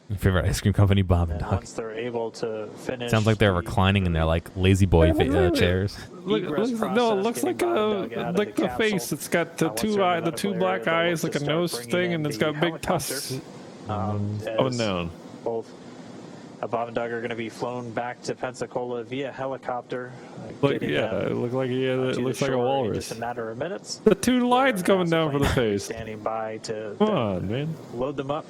Your favorite ice cream company, Bob and Doug. Once they're able to finish, Sounds like they're reclining in their like lazy boy chairs. It looks like the face. It's got the two black eyes, like a nose thing, and it's got big tusks. Up and down. Both Bob and Doug are going to be flown back to Pensacola via helicopter. It looked like it looks like a walrus. Just a matter of minutes. The two lines coming down for the face. Standing by to Come on, man. Load them up.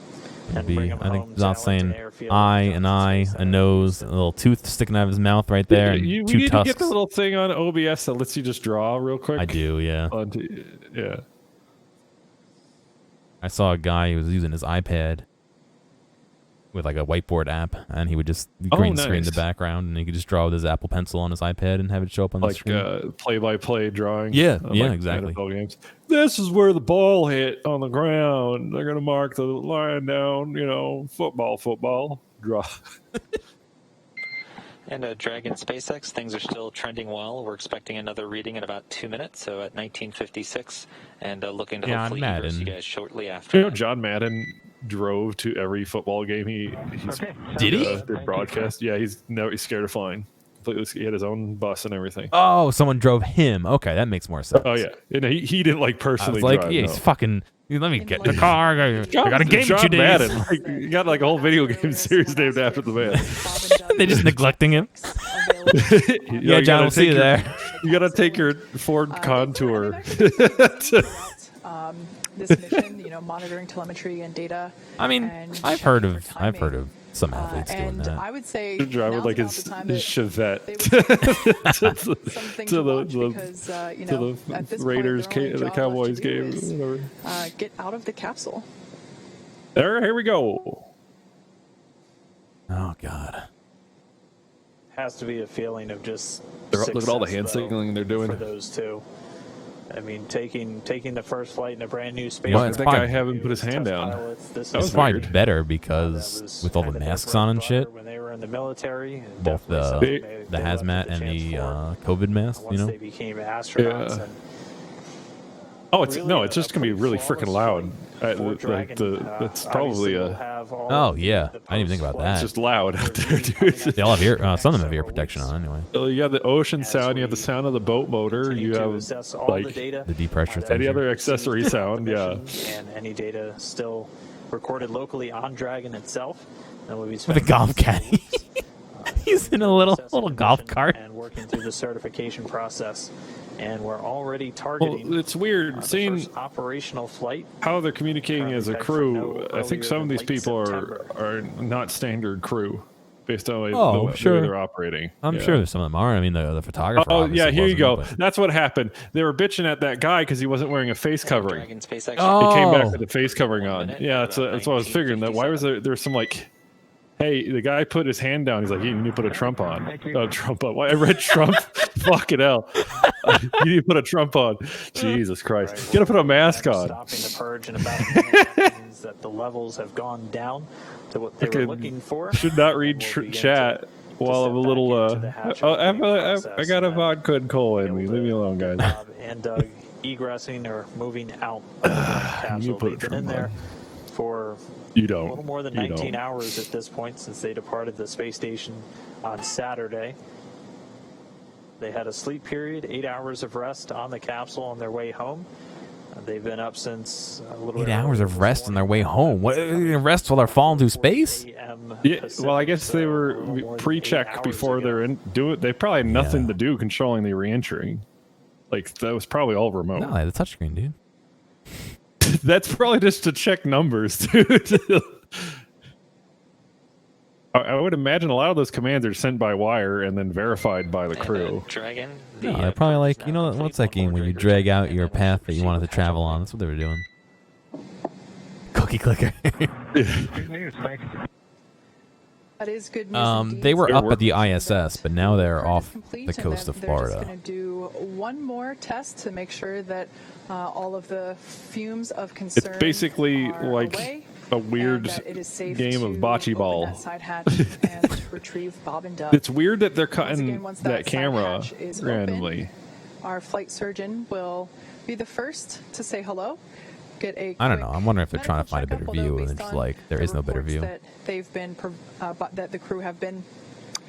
I think Zott's saying eye, a nose, a little tooth sticking out of his mouth right there, and we two need tusks. to get the little thing on OBS that lets you just draw real quick. I do, yeah. Yeah. I saw a guy who was using his iPad with like a whiteboard app, and he would just green screen the background, and he could just draw with his Apple Pencil on his iPad and have it show up on the screen. Like play-by-play drawing. Yeah, exactly. NFL games. This is where the ball hit on the ground. They're going to mark the line down, football, draw. And Dragon SpaceX, things are still trending well. We're expecting another reading in about 2 minutes, so at 19:56, and looking to hopefully hear you guys shortly after. John Madden drove to every football game Did he? Broadcast. Yeah, he's scared of flying. He had his own bus and everything. Oh, someone drove him. Okay, that makes more sense. Oh yeah, he didn't personally. I was drive, he's fucking. Let me get in the car. I got a game in 2 days. Madden. You got like a whole video game series named after the man. They're just neglecting him. Yeah, John, we'll see you there. You got to take your Ford Contour. This mission, monitoring telemetry and data. I mean, I've heard of some athletes doing that. I would say driving like his Chevette to the Raiders, the Cowboys game. Whatever. Get out of the capsule. Here we go. Oh God. Has to be a feeling of just look at all the hand signaling they're doing for those two. I mean, taking the first flight in a brand new space. Well, that guy haven't put his hand down. It's probably better because with all the masks on and shit. When they were in the military, both the hazmat and the COVID mask, Once they became astronauts. Yeah. And it's just gonna be really freaking loud. It's probably Oh yeah, I didn't even think about that. It's just loud out there, dude. They all have ear. Some of them have ear protection on anyway. You have the ocean sound. You have the sound of the boat motor. You have the depressure. Any other accessory sound, yeah. And any data still recorded locally on Dragon itself. With a golf caddy. He's in a little golf cart. And working through the certification process. And we're already targeting. Well, it's weird the seeing first operational flight. how they're communicating as a crew. I think some of these people September. are not standard crew based on the way they're operating. I'm sure some of them are. I mean, the photographer. Oh yeah, here you go. But... That's what happened. They were bitching at that guy because he wasn't wearing a face covering. Dragon space He action. came back with a face covering on. Yeah, that's what I was figuring. That why was there's some like, hey, the guy put his hand down. He's like, you need to put a Trump on. Trump on. Why I read Trump? Fucking hell. You need to put a Trump on. Jesus Christ. Right, You gotta put a mask on. Stopping the purge in about a minute means that the levels have gone down to what they were looking for. Should not read We'll begin chat while I'm a little. I got a vodka and cola in me. Leave me alone, guys. Bob and Doug egressing or moving out of the capsule. put a They've been Trump in there on. for You a don't. little more than You 19 don't. hours at this point since they departed the space station on Saturday. They had a sleep period, 8 hours of rest on the capsule on their way home. They've been up since a little 8 bit hours earlier of this rest on their way morning. home. What? They're gonna rest while they're falling through space? Yeah, well, I guess they were pre-checked before they're in. They probably had nothing to do controlling the re-entering. Like that was probably all remote. No, they had a touchscreen, dude. That's probably just to check numbers, dude. I would imagine a lot of those commands are sent by wire and then verified by the crew. Dragon. No, they're probably like, you know, what's that game where you drag out your path that you wanted to travel on? That's what they were doing. Cookie clicker. Good news, thanks. That is good news. They were They're up at the working. ISS, but now they're Part is off complete, the and coast then of They're just Florida. going to do one more test to make sure that all of the fumes of concern. It's basically are like away, a and weird that it is safe game of to bocce open ball. that side hatch and retrieve Bob and Doug. It's weird that they're Once cutting again, once that side camera hatch is randomly. open, our flight surgeon will be the first to say hello. Get a I don't quick know. I'm wondering if they're trying to medical find a better checkup, view, although and they're based just on like, there the is no better reports view. That they've been, that the crew have been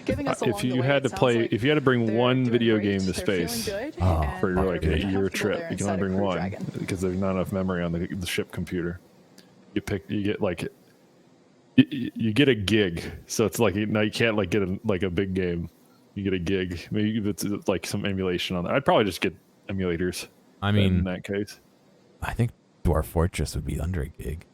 giving us along If the you way, had it to sounds play, like if you had to bring they're one doing video great, game to they're feeling space good, Oh. and for they're like very a year comfortable trip, there you can inside only of bring Crew one Dragon. because there's not enough memory on the ship computer. You get like you get a gig, so it's like now you can't like get a big game. You get a gig. Maybe it's like some emulation on that. I'd probably just get emulators. I in mean, that case, I think Dwarf Fortress would be under a gig.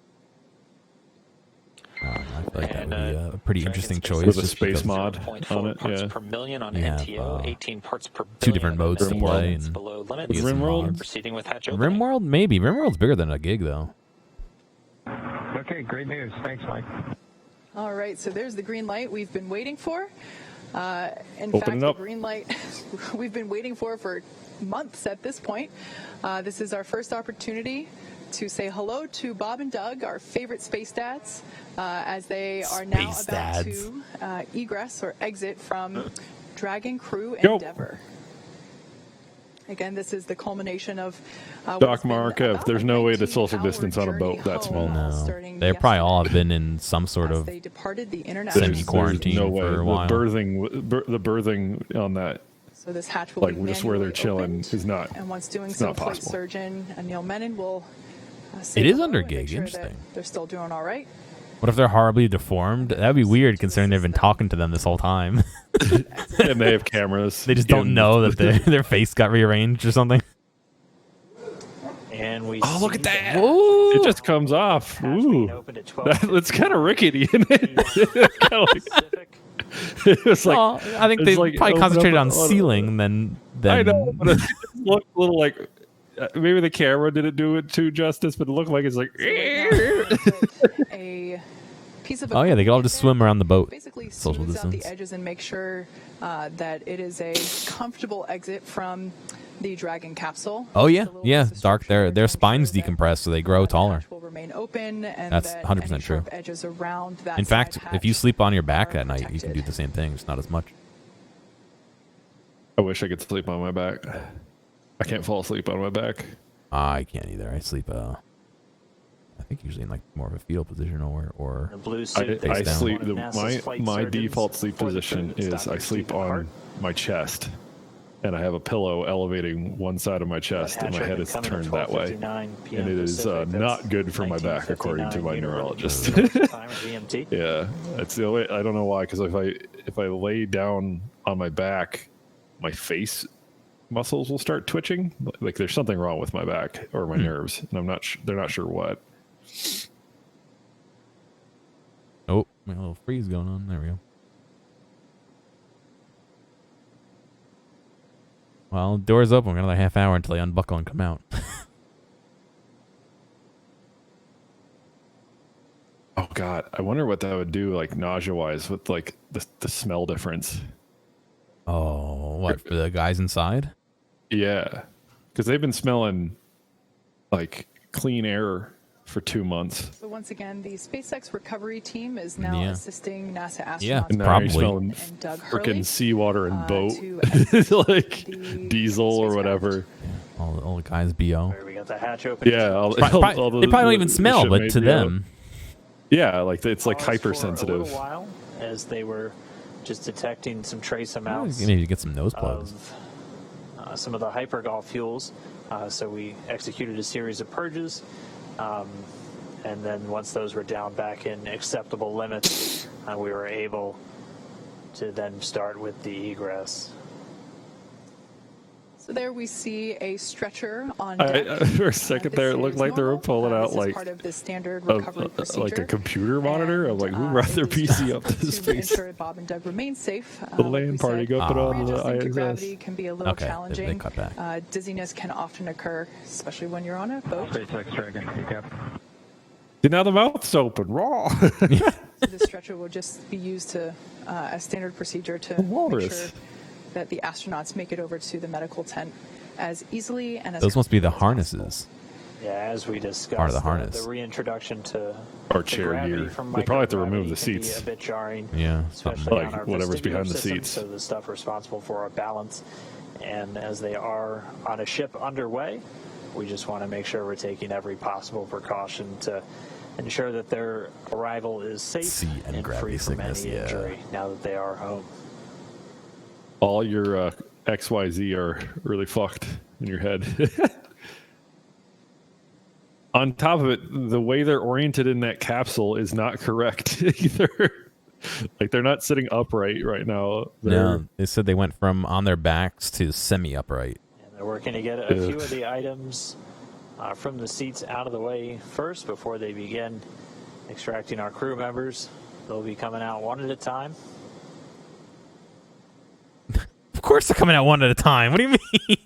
I feel like that would be a pretty interesting choice. with a just space because mod 0.4 on it. parts Yeah. per million on You have, NTO, 18 parts per billion. two different on modes to SDO. play, It's and below limits. you get some RimWorld? mods. Proceeding with hatch opening. RimWorld, maybe. RimWorld's bigger than a gig, though. Okay, great news. Thanks, Mike. All right, so there's the green light we've been waiting for. In Open fact, it the up. green light we've been waiting for months at this point. This is our first opportunity to say hello to Bob and Doug, our favorite space dads, as they are now Space about dads. to egress or exit from Dragon Crew Yo. Endeavor. Again, this is the culmination of what Doc has been Mark, if about there's a no way to 19-hour social distance on a boat, journey that's home, No. starting They probably all have yesterday been in some sort as of they departed the international. There's Semi-quarantine no way. for a while. The birthing on that, So this hatch will like be just where they're manually chilling, opened, is not. And once doing it's so, not flight possible. surgeon Neil Menon will say It is hello under and make gig. sure that Interesting. They're still doing all right. What if they're horribly deformed? That'd be weird, considering they've been talking to them this whole time. And they have cameras. They just don't in- know that their face got rearranged or something. And we Oh, look see at that! the It just comes off. hatch being Ooh, opened at 12:15. it's kind of rickety, isn't it? Kinda like- Pacific. it was like Well, I think it's they like probably open concentrated up on a- ceiling than I know, but it looked a little like maybe the camera didn't do it too justice, but it looked like it's like. So right now, put a piece of Oh yeah, they could all just swim around the boat. basically Social smooths out the distance. edges and make sure that it is a comfortable exit from the Dragon capsule. Oh yeah, Just a little yeah. piece of Dark. structure Their to spines ensure that, decompress, so they grow the taller. hatch will remain open, and That's that 100% any true. sharp edges around that In fact, side if you hatch sleep on your back are that night, you can do protected. the same thing, just not as much. I wish I could sleep on my back. I can't fall asleep on my back. I can't either. I sleep. I think usually in like more of a fetal position or The blue I, suit that face I down. sleep. one of NASA's My flight my surgeons default sleep for the position crew to is stop I you sleep sleeping on apart. my chest, and I have a pillow elevating one side of my chest, and my head is turned that way. And it is not good for my back, according to my neurologist. Yeah, that's the only. I don't know why, because if I lay down on my back, my face muscles will start twitching. Like there's something wrong with my back or my nerves, and I'm not. They're not sure what. Oh, my little freeze going on. There we go. Well, door's open. We've got another half hour until they unbuckle and come out. Oh God, I wonder what that would do, like nausea-wise, with like the smell difference. Oh, what, for the guys inside? Yeah, because they've been smelling like clean air for 2 months. So once again, the SpaceX recovery team is now assisting NASA astronauts. Yeah, and now probably. you're smelling freaking seawater and boat, like diesel or whatever. Yeah, all the guys BO. We got the hatch open. Yeah, they probably don't even smell, but to them. Yeah, like it's like hypersensitive. For a little while, as they were just detecting some trace amounts. You need to get some nose plugs. Of some of the hypergol fuels. So we executed a series of purges. And then once those were down back in acceptable limits, we were able to then start with the egress. So there we see a stretcher on deck. For a second there, it looked like they were pulling out like part of the standard recovery procedure. Like a computer monitor. I'm like, who brought their PC up to space? Ensure Bob and Doug remain safe. The land party go put on the ISS. Gravity can be a little challenging. They cut back. Dizziness can often occur, especially when you're on a boat. SpaceX Dragon, See, now the mouth's open, raw. So the stretcher will just be used to as standard procedure to make sure that the astronauts make it over to the medical tent as easily and as those must be the possible. harnesses. Yeah, as we discussed, part of the harness. The reintroduction to Or chair gear. They probably have to remove the seats. A bit jarring, yeah, especially on like our whatever's behind the system, seats. So the stuff responsible for our balance, and as they are on a ship underway, we just want to make sure we're taking every possible precaution to ensure that their arrival is safe and free from any injury now that they are home. All your XYZ are really fucked in your head. On top of it, the way they're oriented in that capsule is not correct either. Like they're not sitting upright right now. No, they said they went from on their backs to semi-upright. And they're working to get a few of the items from the seats out of the way first before they begin extracting our crew members. They'll be coming out one at a time. Of course they're coming out one at a time. What do you mean?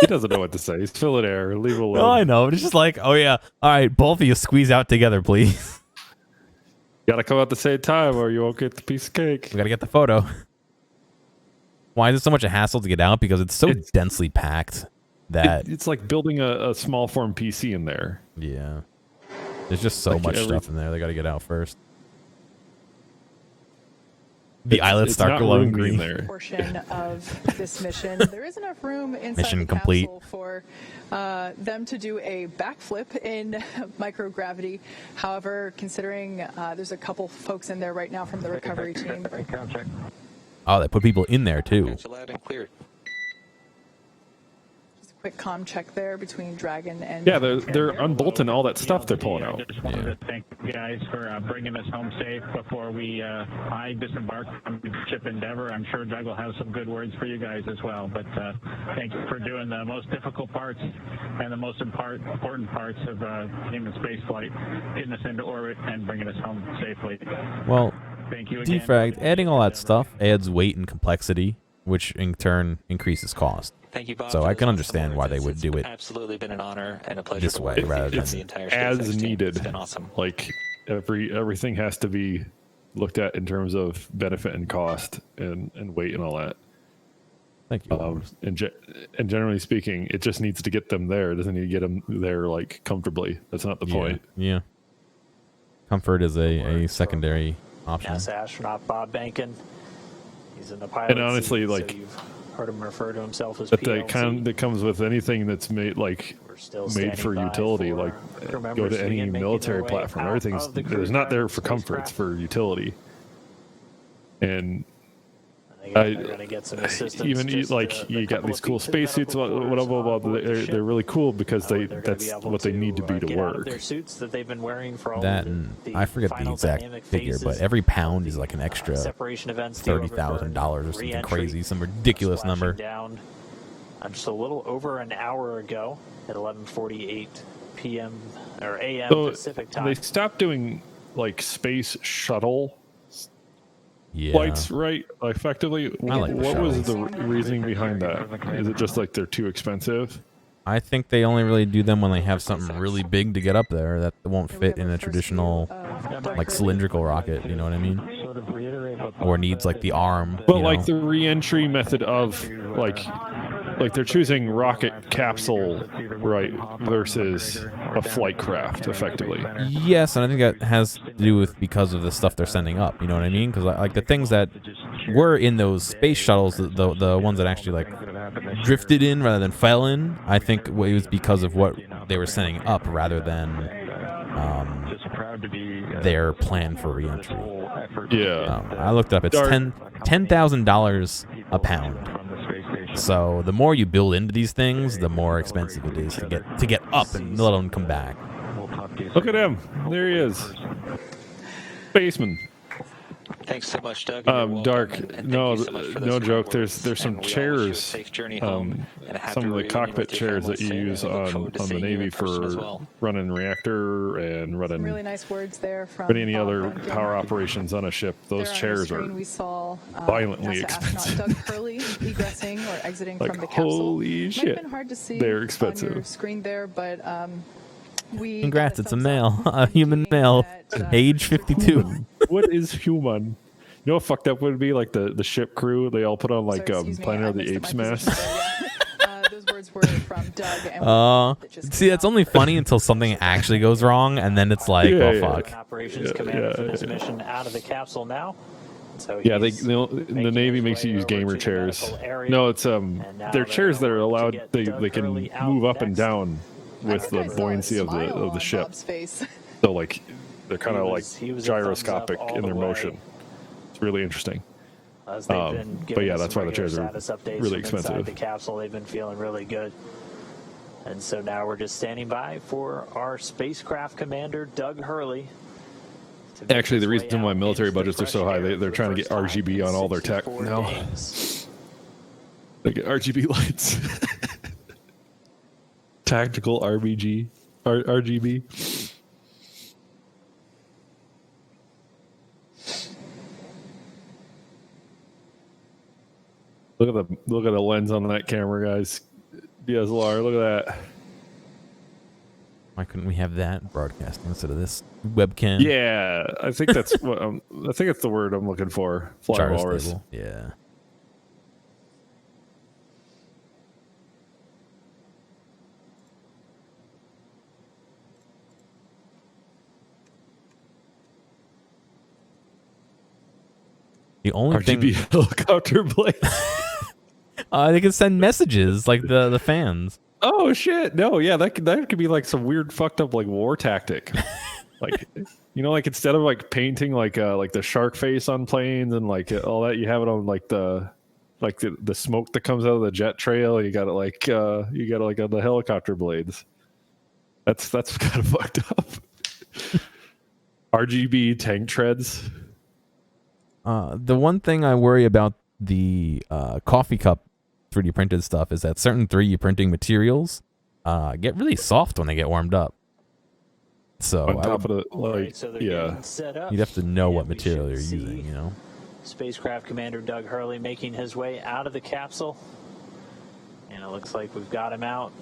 He doesn't know what to say. He's filling air. Leave it alone. No, I know. But it's just like, oh yeah, all right, both of you squeeze out together, please. You gotta come out at the same time or you won't get the piece of cake. We gotta get the photo. Why is it so much a hassle to get out? Because it's so densely packed that it's like building a small form PC in there. Yeah. There's just so much stuff in there. They gotta get out first. The eyelets start glowing green there. Portion of this mission, there is enough room inside Mission the complete. capsule for them to do a backflip in microgravity. However, considering there's a couple folks in there right now from the recovery team. Oh, they put people in there too. It's loud and clear. Just a quick comm check there between Dragon and... Yeah, they're unbolting all that stuff they're pulling out. I just wanted to thank you guys for bringing us home safe before I disembark from Ship Endeavour. I'm sure Doug will have some good words for you guys as well. But thank you for doing the most difficult parts and the most important parts of human spaceflight, getting us into orbit and bringing us home safely. Well, thank you again. defrag, adding all that stuff adds weight and complexity, which in turn increases cost. Thank you, Bob. So I can understand why they would do it absolutely been an honor and a pleasure this to way work with rather you than the entire as SpaceX team. needed. It's been awesome. Like everything has to be looked at in terms of benefit and cost and weight and all that. Thank you. And generally speaking, it just needs to get them there. It doesn't need to get them there like comfortably. That's not the point. Yeah. Comfort is a secondary option. NASA astronaut Bob Bankin. He's in the pilot And honestly, seat, like, so you've heard him refer to himself as that PLC. that comes with anything that's made for utility. Like go to any military platform. Everything's not there for comfort. It's for utility. And Again, they're going to get some assistance. Even just, you got these cool spacesuits, they're really cool because that's what they need to be to work. Their suits that they've been wearing for all That, the, and the I forget the final exact dynamic figure, phases, but every pound is like an extra separation events, $30,000 or something re-entry, crazy, some ridiculous splashing number. Down just a little over an hour ago at 11:48 p.m. or a.m. So Pacific time. they stopped doing like space shuttle Yeah. flights, right? Effectively, I like the what was shuttles. the reasoning behind that? Is it just like they're too expensive? I think they only really do them when they have something really big to get up there that won't fit in a traditional, like, cylindrical rocket, you know what I mean? Or needs, like, the arm. But you like know? the re-entry method of like they're choosing rocket capsule, right, versus a flight craft, effectively. Yes, and I think that has to do with because of the stuff they're sending up, you know what I mean? Because, like, the things that were in those space shuttles, the ones that actually, like, drifted in rather than fell in, I think it was because of what they were sending up rather than their plan for re-entry. Yeah. I looked it up. It's $10,000 a pound. So the more you build into these things, the more expensive it is to get up and let them come back. Look at him. There he is. Spaceman. Thanks so much, Doug. You're welcome, Dark. and No, thank you so much for those no kind joke. words. There's some And we all wish you a chairs. safe journey home and a happy Some of the reunion cockpit with your chairs that you family use soon, and we look on forward to the seeing you Navy in person as for well. running reactor and running Really nice words there from any Bob other Duncan. power operations on a ship. Those There on chairs the are screen we saw, violently NASA expensive. astronaut Doug Hurley egressing or exiting like from the capsule. holy Might shit. have been hard to see They're on your expensive. screen there, but we Congrats, got it's a thumbs male, up a human indicating male, that, age 52. What is human? You know what fucked up would be? Like the ship crew, they all put on like sorry, excuse me, Planet I of the mixed up Apes my masks. position there, yeah. Those words were from Doug. And See, it's only funny until something actually goes wrong, and then it's like, Yeah, oh, yeah. fuck. Operations commander for this mission out of the capsule now. So Yeah, he's the making Navy his makes you way use over gamer to the chairs. medical area. No, it's And now they're they're chairs that are going to allowed. get They Doug can Hurley out move up and next. down with the I saw a buoyancy of smile the on ship. Bob's face. So like they're kind of like He was a thumbs up gyroscopic all in the their way. motion. It's really interesting. As they've been giving yeah, us that's some why the chairs regular are status updates really from inside expensive. the capsule, they've been feeling really good. And so now we're just standing by for our spacecraft commander, Doug Hurley. to make Actually, the his way reason why out military into the budgets are so fresh high, air they're for the trying to get first time RGB in on all their tech 64 now. days. They get RGB lights. Tactical RGB. Look at the lens on that camera, guys. DSLR, look at that. Why couldn't we have that broadcasting instead of this webcam? Yeah, I think that's what I think it's the word I'm looking for. Fly Gyro walrus. stable. Yeah. The only RGB thing helicopter blade. they can send messages like the fans. Oh shit! No, yeah, that could be like some weird fucked up like war tactic. Like, you know, like instead of like painting like the shark face on planes and like all that, you have it on like the smoke that comes out of the jet trail. You got it like on the helicopter blades. That's kind of fucked up. RGB tank treads. The one thing I worry about the coffee cup 3D printed stuff is that certain 3D printing materials get really soft when they get warmed up. So On top of the Alright, so they're yeah. getting set up. you'd have to know what And we material should you're see using, you know? Spacecraft Commander Doug Hurley making his way out of the capsule. And it looks like we've got him out.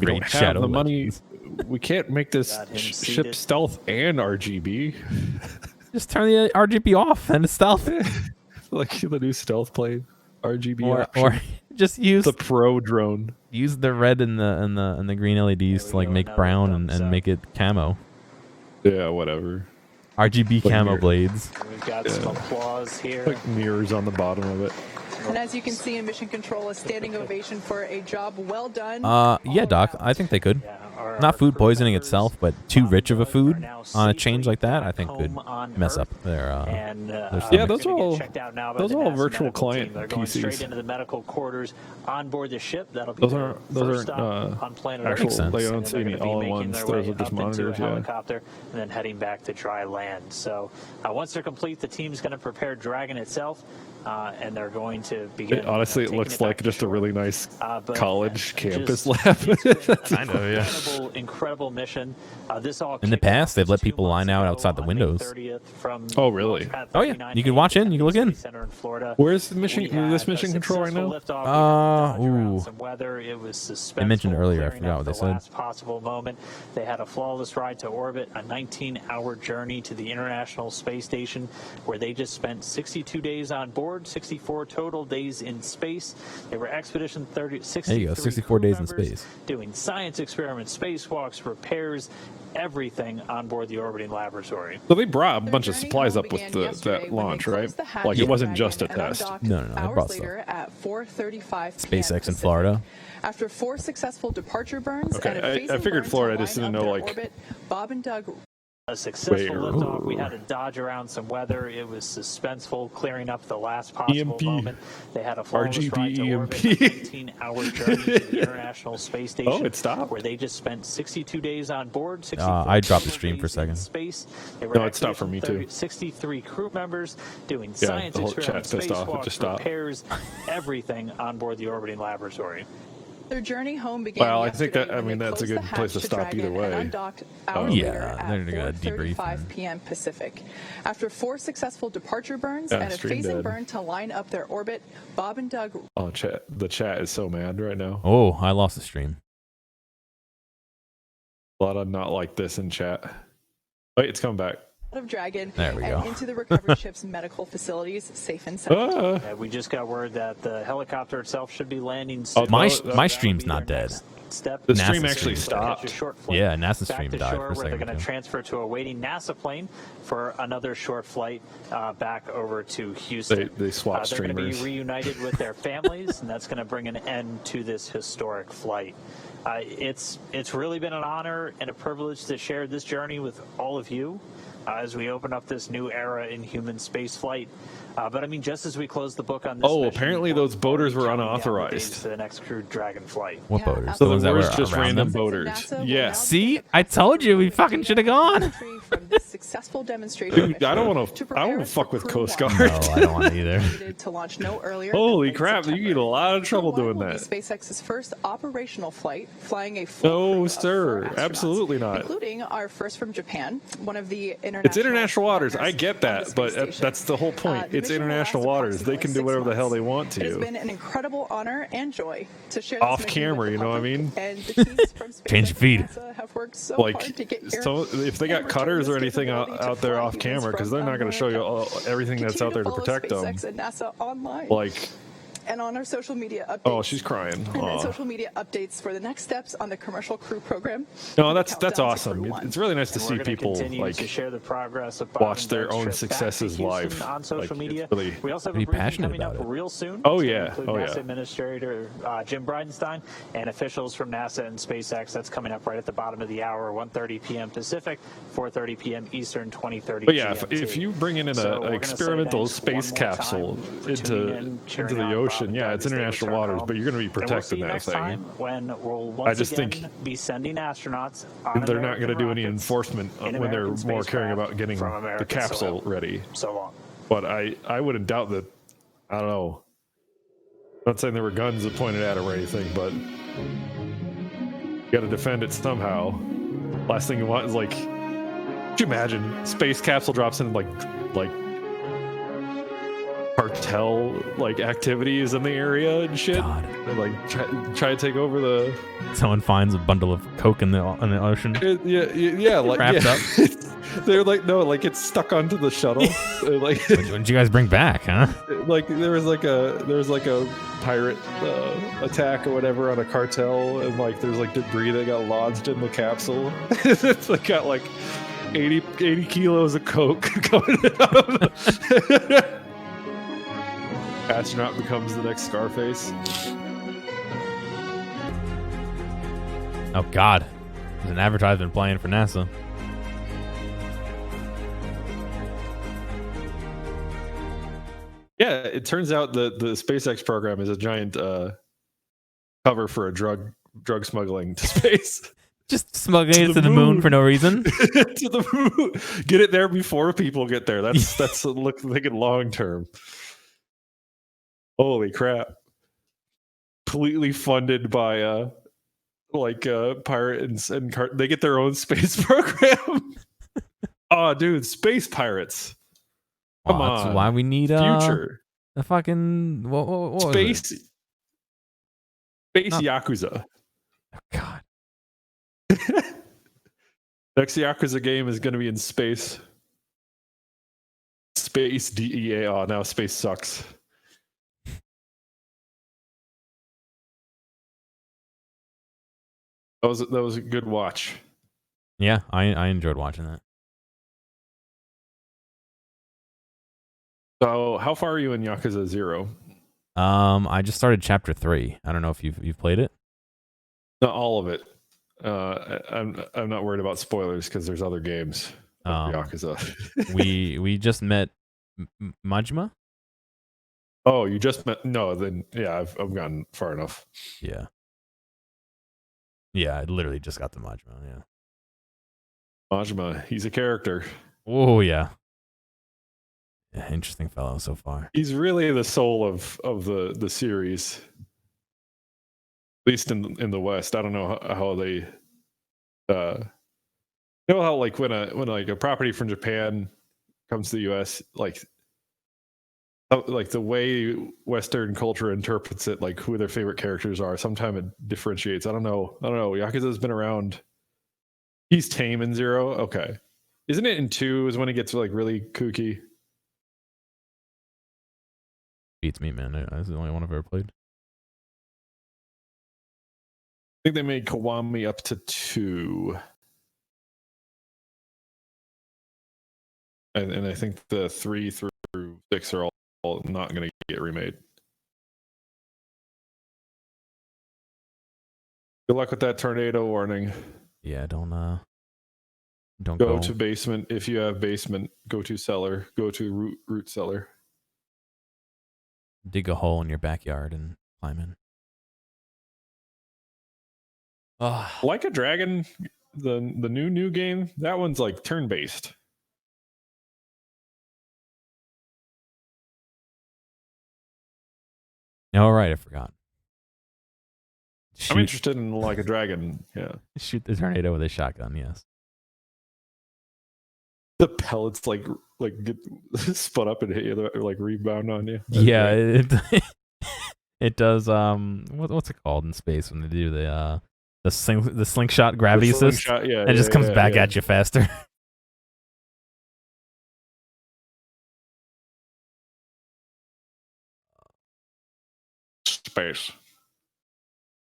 We don't Raid have Shadow the money. Legends. We can't make this Got him ship seated. stealth and RGB. Just turn the RGB off and it's stealth. Like the new stealth plane, RGB or option. just use The pro drone. use the red and the green LEDs to like go, make another brown thumbs and up. make it camo. Yeah, whatever. RGB Like camo mirror. blades. We've got some applause here. Like mirrors on the bottom of it. And as you can see in Mission Control, a standing ovation for a job well done. Yeah, Doc, I think they could. Yeah, Not food poisoning itself, but too rich of a food on a change like that, I think could mess up their Yeah, those are all virtual client They're going straight PCs. into the medical quarters on board the ship. That'll be Those their aren't first stop on planet actual. Earth. They And don't then see they're any gonna be all at making once. their Those way are just up into a monitors. Yeah. helicopter and then heading back to dry land. So once they're complete, the team's going to prepare Dragon itself, and they're going to begin. Honestly, it taking looks back like to just a shore. really nice But college campus just- lab. it's been Kind of, yeah. incredible mission. This all In the kicked past, off they've let 2 people line months out ago outside the on May windows. 30th from Oh, really? Launchpad Oh, yeah. 39 You can watch in, you can look in. Center in Florida. Where's the mission? We had This a mission control right now? successful liftoff. We had to dodge around ooh. some weather. It was suspenseful, I mentioned earlier, I clearing forgot up what they the said. last possible moment. They had a flawless ride to orbit, a 19-hour journey to the International Space Station, where they just spent 62 days on board, 64 total days in space. They were Expedition 30. There you go, 64 days in space. Doing science experiments, spacewalks, repairs, everything on board the orbiting laboratory. So they brought a bunch of Their journey supplies home up with began yesterday that when they launch, right? closed the hatch Like to it wasn't Dragon just a and test. undocked No, they hours brought stuff. later at 4:35 SpaceX p.m. in Pacific. Florida. After 4 successful departure burns Okay, and a I phasing figured burn Florida, to I just line didn't up know, their like- orbit, Bob and Doug A successful Wait, liftoff. We ooh. had to dodge around some weather. It was suspenseful, clearing up the last possible EMP. moment. They had a flawless RGB ride to orbit, EMP. a 19-hour journey to the International Space Station. Oh, it stopped. Where they just spent 62 days on board. 64 I dropped the total stream for a days in second. Space. They were No, it stopped for me, Expedition too. 63 crew members doing science the whole chat experiments, pissed off. It spacewalks, just stopped. repairs, everything on board the orbiting laboratory. Their journey home began Well, I think yesterday that- I when mean, they that's a closed good the place to hatch stop Dragon either way. and undocked hours Yeah, later they're at gonna debrief 4:35 and- p.m. Pacific. After 4 successful departure burns Yeah, and a stream phasing dead. burn to line up their orbit, Bob and Doug Oh, chat. The chat is so mad right now. Oh, I lost the stream. A lot of not like this in chat. Wait, it's coming back. out of Dragon There we and go. into the recovery ship's medical facilities, safe and sound. We just got word that the helicopter itself should be landing Oh, soon. My that- my that stream's That'll not be their dead. next Step. The NASA stream actually stream. stopped. A short flight Yeah, NASA's back stream to died shore for a where they're second. going to too. transfer to a waiting NASA plane for another short flight back over to Houston. They swapped They're going to be streamers. reunited with their families, and that's going to bring an end to this historic flight. It's really been an honor and a privilege to share this journey with all of you as we open up this new era in human space flight. But I mean, just as we close the book on this Oh, mission, apparently we're those boaters were already counting down the unauthorized. days to the next crewed Dragon flight. What Yeah, boaters? The absolutely. ones that were Where's just around random them? boaters? NASA will Yeah. now See? take I told you we fucking should have gone. From this successful demonstration Dude, mission I don't want to. I don't prepare want to fuck for with crew Coast launch. Guard. No, I don't want to either. Needed to launch no earlier than Holy late crap! You September. get a lot of trouble Crew doing One will that. be SpaceX's first operational flight, flying a full crew No, of sir. 4 astronauts, Absolutely not. including our first from Japan, one of the It's international waters. I get partners that, on the space but station. that's the whole point. The It's mission will international last waters. They can do approximately whatever the hell they 6 want months. It has to. been an incredible honor and joy to share this Off mission camera, with the you know what I public, mean? And the teams from SpaceX Change and feed. NASA have worked so Like, hard to get here. so if they got and cutters or return this anything capability to out there fly off humans camera, because from they're not going to show you America. everything that's Continue out there to follow protect them. SpaceX and NASA online. Like, And on our social media updates. oh, she's crying. And then Aw. social media updates for the next steps on the commercial crew program. No, and the that's countdown to awesome. Crew One. It's really nice to And we're see gonna people continue like to share the progress of Bob watch and their Doug's own trip back to successes Houston live. on social Like, it's media. really- We also have Pretty a briefing passionate coming up about it. real soon. Oh, It's gonna yeah. include Oh, NASA yeah. Administrator Jim Bridenstine and officials from NASA and SpaceX. That's coming up right at the bottom of the hour, 1:30 p.m. Pacific, 4:30 p.m. Eastern, 20:30 But yeah, GMT. if you bring in So we're an gonna say experimental thanks space one more time capsule for into tuning in, cheering the on Bob ocean, and yeah, Doug it's as they international return waters, home. but you're going to be And we'll see protecting you that next thing. time when we'll once just again think be sending astronauts on They're not going to American do any rockets enforcement in when they're American more caring spacecraft about getting from the American capsule soil. ready. So long. But I wouldn't doubt that. I don't know. Not saying there were guns pointed at him or anything, but you got to defend it somehow. Last thing you want is like, could you imagine space capsule drops in like cartel like activities in the area and shit, God. and like try to take over the Someone finds a bundle of coke in the ocean. yeah like Wrapped yeah. up. They're like, no, like it's stuck onto the shuttle. Like What did you guys bring back, huh? like there was like a pirate attack or whatever on a cartel, and like there's like debris that got lodged in the capsule. It's like got like 80 kilos of coke coming out. Astronaut becomes the next Scarface. Oh God, there's an advertisement playing for NASA. Yeah, it turns out that the SpaceX program is a giant cover for a drug smuggling to space. Just smuggling it to the moon for no reason. To the moon. Get it there before people get there. That's thinking long term. Holy crap. Completely funded by pirates and they get their own space program. Oh, dude, space pirates. Come on. That's why we need future. A fucking what space Yakuza. Oh, God. Next Yakuza game is going to be in space. Space DEA. Oh, now space sucks. That was a good watch. Yeah, I enjoyed watching that. So, how far are you in Yakuza 0? I just started chapter 3. I don't know if you've played it. Not all of it. I'm not worried about spoilers because there's other games. Yakuza. we just met Majima. Oh, you just met? No, then yeah, I've gotten far enough. Yeah. Yeah, I literally just got to Majima. Yeah. Majima, he's a character. Oh yeah. Yeah, interesting fellow so far. He's really the soul of the series. At least in the West. I don't know how they you know how like when a property from Japan comes to the US, like the way Western culture interprets it, like who their favorite characters are, sometimes it differentiates. I don't know. Yakuza's been around. He's tame in 0. Okay. Isn't it in 2 is when it gets like really kooky? Beats me, man. That's the only one I've ever played. I think they made Kiwami up to 2. And I think the 3 through 6 are all not going to get remade. Good luck with that tornado warning. Yeah, don't go to basement. If you have basement, go to cellar. Go to root cellar. Dig a hole in your backyard and climb in. Like a Dragon, the new game, that one's like turn-based. All right, I forgot. I'm interested in Like a Dragon. Yeah. Shoot the tornado with a shotgun. Yes. The pellets like get spun up and hit you, or like rebound on you. Yeah, it does. What's it called in space when they do the slingshot gravity assist? Yeah, and it just comes back at you faster. Space.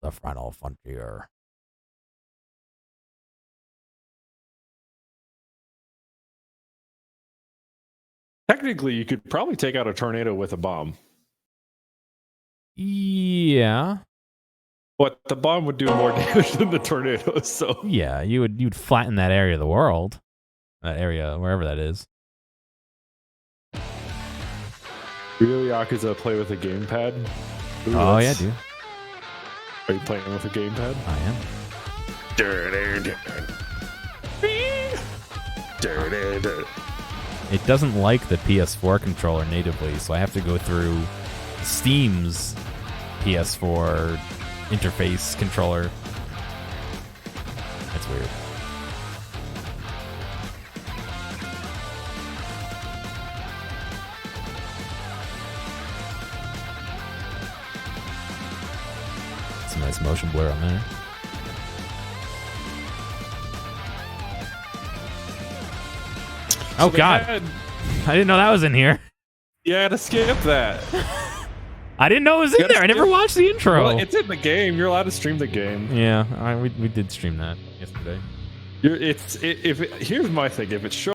The final frontier. Technically, you could probably take out a tornado with a bomb. Yeah. But the bomb would do more damage than the tornado, so... Yeah, you'd flatten that area of the world. That area, wherever that is. Really, Yakuza play with a gamepad? Ooh, oh, yeah, dude. Are you playing with a gamepad? I am. It doesn't like the PS4 controller natively, so I have to go through Steam's PS4 interface controller. That's weird. It's a nice motion blur on there. Oh, God. I didn't know that was in here. You had to skip that. I didn't know it was in there. I never watched the intro. Well, it's in the game. You're allowed to stream the game. Yeah, we did stream that yesterday. Here's my thing. If it shows